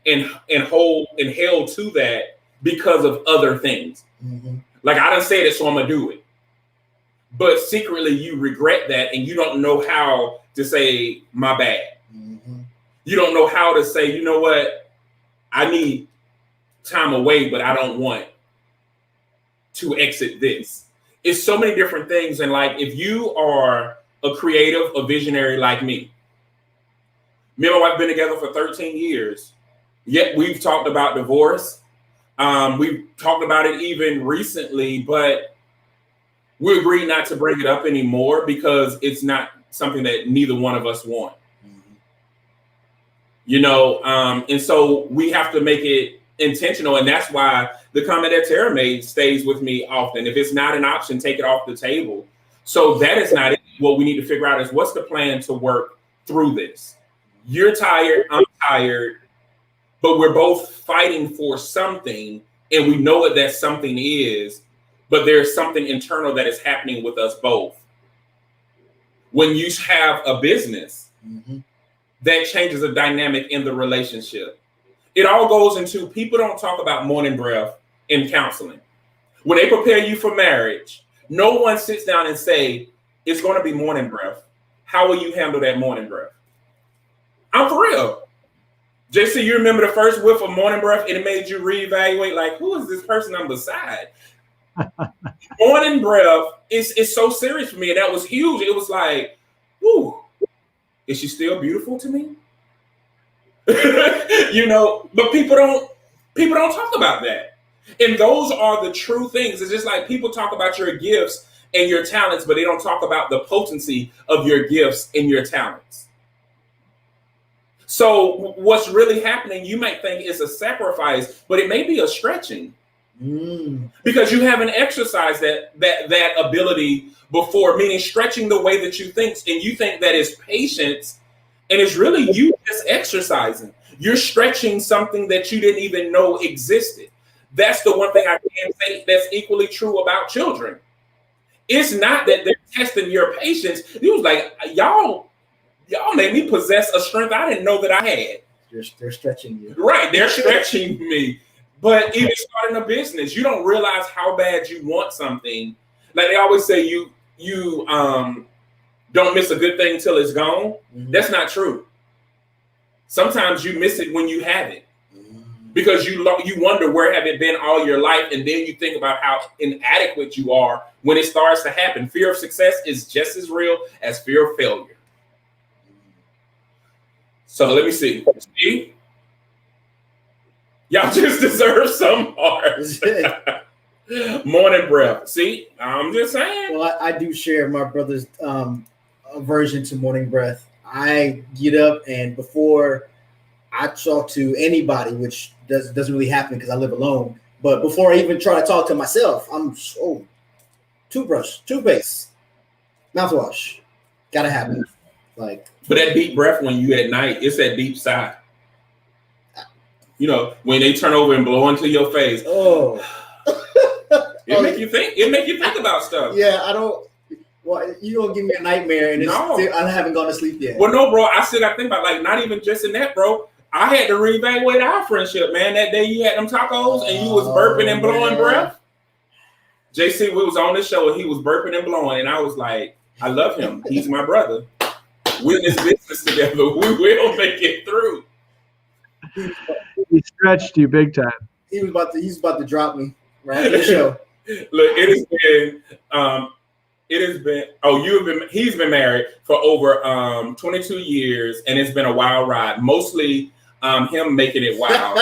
and held to that because of other things. Mm-hmm. Like, I done said it, so I'm gonna do it. But secretly you regret that, and you don't know how to say my bad. Mm-hmm. You don't know how to say, you know what, I need time away, but I don't want to exit this. It's so many different things. And like, if you are a creative, a visionary like me and my wife have been together for 13 years, yet we've talked about divorce. We've talked about it even recently, but we agreed not to bring it up anymore because it's not something that neither one of us want. Mm-hmm. And so we have to make it intentional. And that's why the comment that Tara made stays with me often. If it's not an option, take it off the table. So that is not it. What we need to figure out is, what's the plan to work through this? You're tired, I'm tired, but we're both fighting for something, and we know what that something is, but there's something internal that is happening with us both. When you have a business, mm-hmm. that changes the dynamic in the relationship. It all goes into, people don't talk about morning breath in counseling. When they prepare you for marriage, no one sits down and say, it's going to be morning breath. How will you handle that morning breath? I'm for real. JC, you remember the first whiff of morning breath, and it made you reevaluate, like, who is this person I'm beside? Morning breath is so serious for me, and that was huge. It was like, whoo, is she still beautiful to me? But people don't People don't talk about that. And those are the true things. It's just like people talk about your gifts and your talents, but they don't talk about the potency of your gifts and your talents. So what's really happening, you might think it's a sacrifice, but it may be a stretching. Because you haven't exercised that ability before, meaning stretching the way that you think, and you think that is patience, and it's really you just exercising. You're stretching something that you didn't even know existed. That's the one thing I can say that's equally true about children. It's not that they're testing your patience. It was like, y'all made me possess a strength I didn't know that I had. They're stretching you. Right, they're stretching me. But even starting a business, you don't realize how bad you want something. Like they always say, you don't miss a good thing till it's gone. That's not true. Sometimes you miss it when you have it, because you wonder where have it been all your life, and then you think about how inadequate you are when it starts to happen. Fear of success is just as real as fear of failure. So let me see. See? Y'all just deserve some hearts. Morning breath. See, I'm just saying. Well, I do share my brother's aversion to morning breath. I get up, and before I talk to anybody, which doesn't really happen because I live alone, but before I even try to talk to myself, I'm toothbrush, toothpaste, mouthwash, gotta happen. Like, but that deep breath when you at night, it's that deep sigh. You know, when they turn over and blow into your face. Oh. It make you think. It make you think about stuff. Yeah, I don't. Well, you don't give me a nightmare, and I haven't gone to sleep yet. Well, no, bro. I think about, like, not even just in that, bro. I had to reevaluate our friendship, man. That day you had them tacos and you was burping and blowing breath. JC, we was on the show and he was burping and blowing, and I was like, I love him. He's my brother. We're in this business together. We will make it through. He stretched you big time. He's about to drop me right after the show. Look, he's been married for over 22 years, and it's been a wild ride. Mostly him making it wild.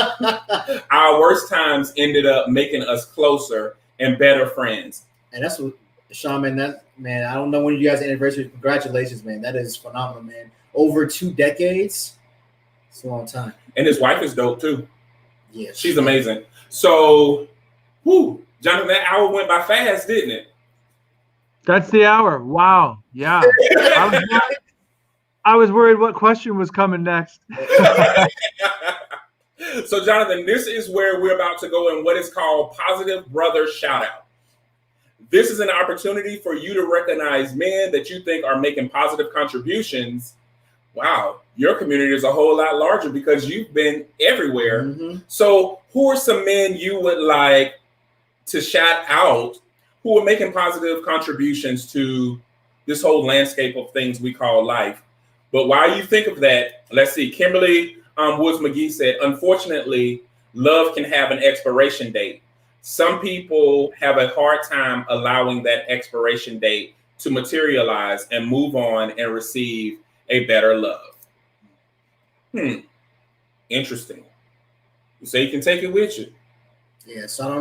Our worst times ended up making us closer and better friends. And that's what, Sean, man, I don't know when you guys' anniversary. Congratulations, man. That is phenomenal, man. Over 2 decades. It's a long time. And his wife is dope too. Yeah, she's amazing. So, Jonathan, that hour went by fast, didn't it? That's the hour. Wow. Yeah. I was worried what question was coming next. So, Jonathan, this is where we're about to go in what is called Positive Brother Shout Out. This is an opportunity for you to recognize men that you think are making positive contributions. Wow, your community is a whole lot larger because you've been everywhere. Mm-hmm. So who are some men you would like to shout out who are making positive contributions to this whole landscape of things we call life? But while you think of that, let's see. Kimberly Woods McGee said, unfortunately, love can have an expiration date. Some people have a hard time allowing that expiration date to materialize and move on and receive a better love. Interesting. You say you can take it with you. Yeah, so I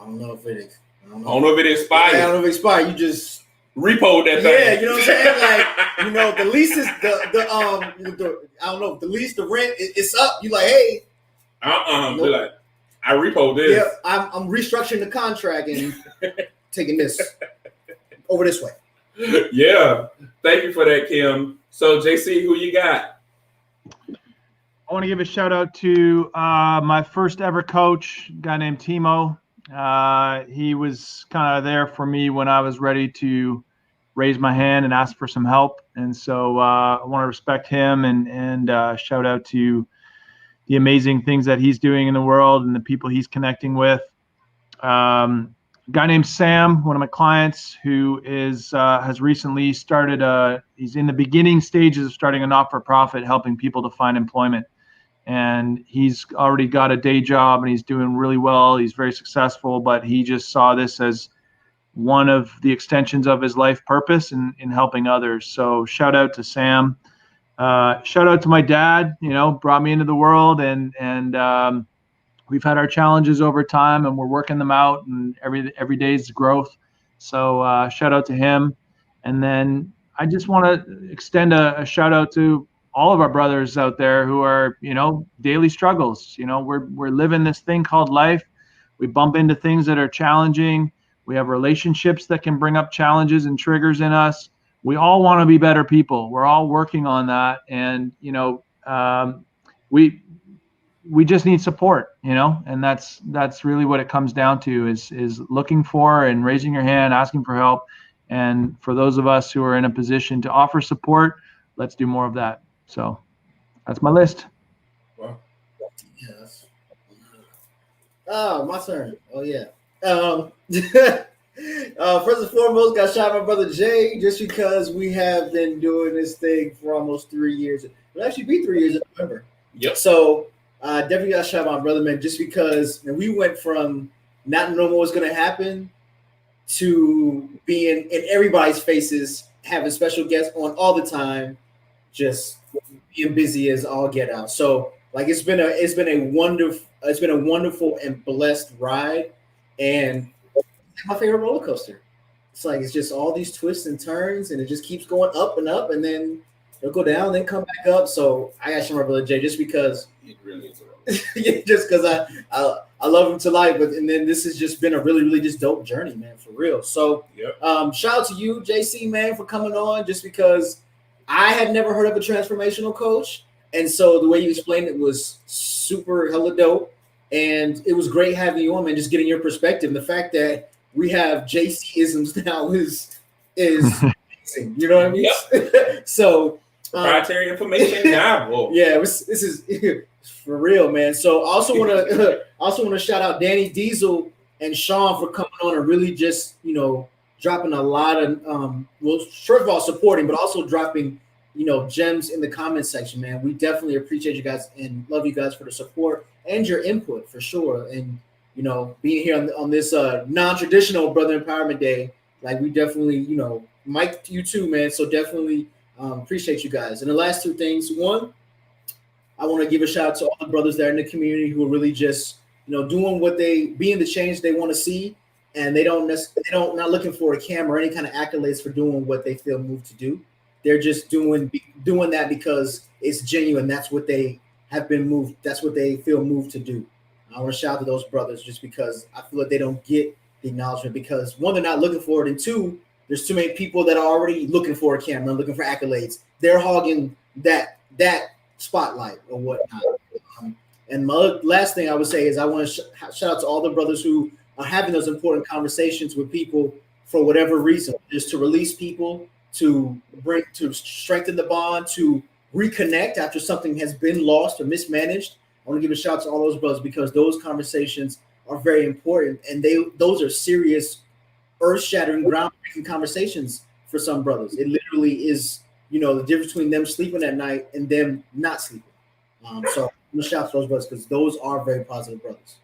don't know if it is. I don't know if it expired. I don't know if it expired. You just repoed that thing. Yeah, you know what I'm saying? Like, you know, the lease is the I don't know, the lease, the rent, it's up. You like, hey. Nope. Be like, I repoed this. Yeah, I'm restructuring the contract and taking this over this way. Yeah. Thank you for that, Kim. So, JC, who you got? I want to give a shout out to my first ever coach, a guy named Timo. He was kind of there for me when I was ready to raise my hand and ask for some help. And so I want to respect him and shout out to the amazing things that he's doing in the world and the people he's connecting with. A guy named Sam, one of my clients, who has recently started he's in the beginning stages of starting a not-for-profit, helping people to find employment. And he's already got a day job and he's doing really well. He's very successful, but he just saw this as one of the extensions of his life purpose in helping others. So shout out to Sam. Shout out to my dad, brought me into the world and we've had our challenges over time, and we're working them out, and every day's growth. So shout out to him. And then I just want to extend a shout out to all of our brothers out there who are, daily struggles. We're living this thing called life. We bump into things that are challenging. We have relationships that can bring up challenges and triggers in us. We all want to be better people. We're all working on that. And, we just need support, and that's really what it comes down to is looking for and raising your hand, asking for help. And for those of us who are in a position to offer support, let's do more of that. So that's my list. Wow. Yes. Oh, my turn. Oh yeah. First and foremost, got shout out my brother Jay, just because we have been doing this thing for almost 3 years. It'll actually be 3 years in November. Yep. So definitely got shout out my brother, man, just because we went from not knowing what was going to happen to being in everybody's faces, having special guests on all the time, just being busy as all get out. So like it's been a wonderful and blessed ride, and my favorite roller coaster. It's just all these twists and turns, and it just keeps going up and up, and then it'll go down, then come back up. So I got my brother Jay just because It really is a roller. yeah, just because I love him to life, and then this has just been a really, really just dope journey, man, for real. So shout out to you, JC, man, for coming on, just because I had never heard of a transformational coach. And so the way you explained it was super hella dope. And it was great having you on, man, just getting your perspective. The fact that we have JC-isms now is amazing. You know what I mean? Yep. So proprietary information now. Whoa. Yeah, this is for real, man. So I also want to shout out Danny Diesel and Sean for coming on and really just dropping a lot of first of all supporting, but also dropping gems in the comment section, man. We definitely appreciate you guys and love you guys for the support and your input for sure. And being here on this non-traditional Brother Empowerment Day, like we definitely Mike, you too, man. So definitely appreciate you guys. And the last two things, one, I want to give a shout out to all the brothers that are in the community who are really just doing being the change they want to see, and they don't not looking for a camera or any kind of accolades for doing what they feel moved to do. They're just doing that because it's genuine. That's what they have been moved. That's what they feel moved to do. I want to shout out to those brothers just because I feel like they don't get the acknowledgement because one, they're not looking for it, and two, there's too many people that are already looking for a camera, looking for accolades. They're hogging that spotlight or whatnot. And my last thing I would say is I want to shout out to all the brothers who are having those important conversations with people for whatever reason, just to release people, to strengthen the bond, to reconnect after something has been lost or mismanaged. I want to give a shout out to all those brothers because those conversations are very important, and those are serious, earth-shattering, groundbreaking conversations for some brothers. It literally is, the difference between them sleeping at night and them not sleeping. So I'm gonna shout out to those brothers because those are very positive brothers.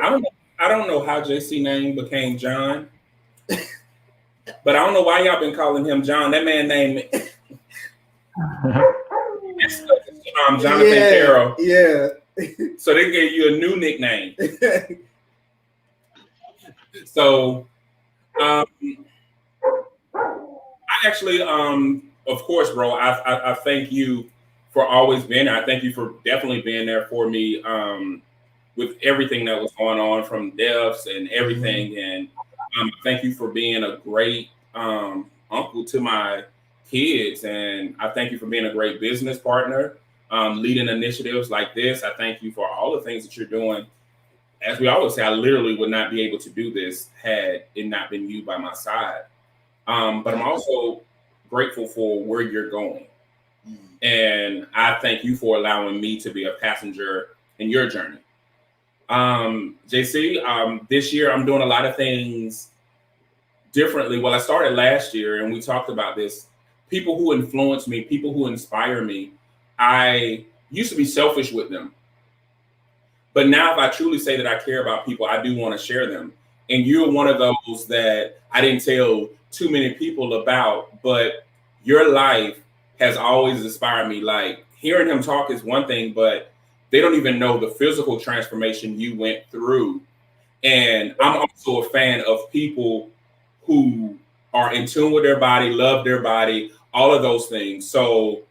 I don't know how JC name became John, but I don't know why y'all been calling him John. That man named Jonathan Carroll. Yeah. So they gave you a new nickname. So I actually, of course, bro, I thank you for always being there. I thank you for definitely being there for me with everything that was going on from deaths and everything. And thank you for being a great uncle to my kids. And I thank you for being a great business partner, leading initiatives like this. I thank you for all the things that you're doing. As we always say, I literally would not be able to do this had it not been you by my side. But I'm also grateful for where you're going. And I thank you for allowing me to be a passenger in your journey. JC, this year I'm doing a lot of things differently. Well, I started last year and we talked about this. People who influence me, people who inspire me, I used to be selfish with them. But now if I truly say that I care about people, I do want to share them. And you're one of those that I didn't tell too many people about, but your life has always inspired me. Like hearing him talk is one thing, but they don't even know the physical transformation you went through. And I'm also a fan of people who are in tune with their body, love their body, all of those things. So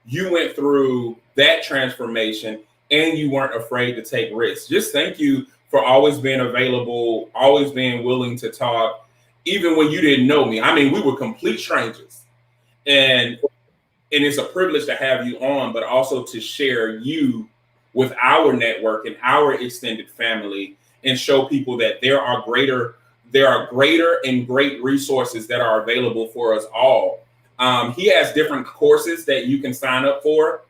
you went through that transformation and you weren't afraid to take risks. Just thank you for always being available, always being willing to talk, even when you didn't know me. I mean, we were complete strangers. And it's a privilege to have you on, but also to share you with our network and our extended family and show people that there are greater and great resources that are available for us all. He has different courses that you can sign up for.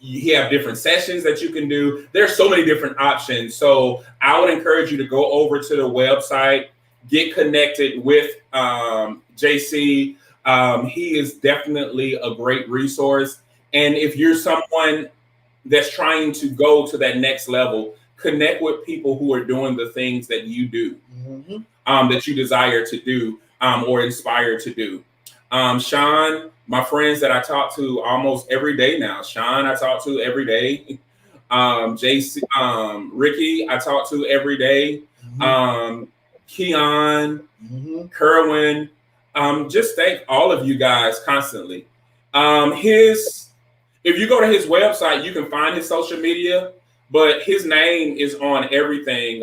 You have different sessions that you can do. There's so many different options. So I would encourage you to go over to the website, get connected with JC. He is definitely a great resource. And if you're someone that's trying to go to that next level, connect with people who are doing the things that you do, that you desire to do, or inspire to do. Sean, my friends that I talk to almost every day now. Sean, I talk to every day. JC, Ricky, I talk to every day. Keon, Kerwin. Just thank all of you guys constantly. If you go to his website, you can find his social media, but his name is on everything.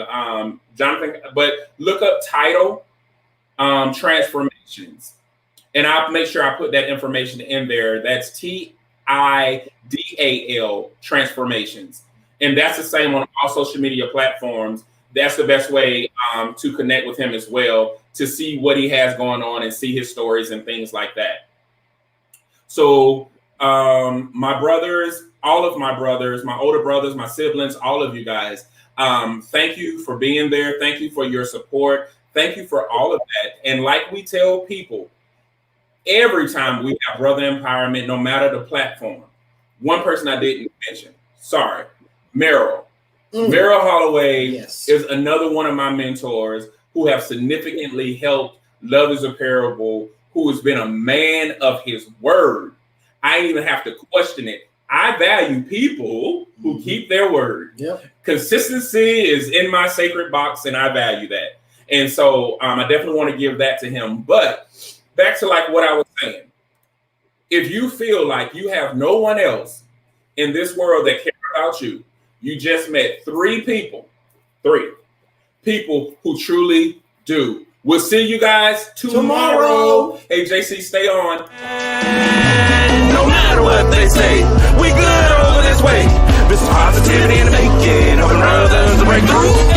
Jonathan, but look up Title Transformations. And I'll make sure I put that information in there. That's TIDAL Transformations. And that's the same on all social media platforms. That's the best way to connect with him as well, to see what he has going on and see his stories and things like that. So my brothers, all of my brothers, my older brothers, my siblings, all of you guys, thank you for being there. Thank you for your support. Thank you for all of that. And like we tell people, every time we have Brother Empowerment, no matter the platform, one person I didn't mention, sorry, Merrill. Merrill Holloway is another one of my mentors who have significantly helped Love is a Parable, who has been a man of his word. I didn't even have to question it. I value people who keep their word. Consistency is in my sacred box, and I value that. And so I definitely want to give that to him. But back to like what I was saying. If you feel like you have no one else in this world that cares about you, you just met three people who truly do. We'll see you guys tomorrow. Hey, JC, stay on. No matter what they say, we good over this way. This is positivity in the making. Open brothers to break through.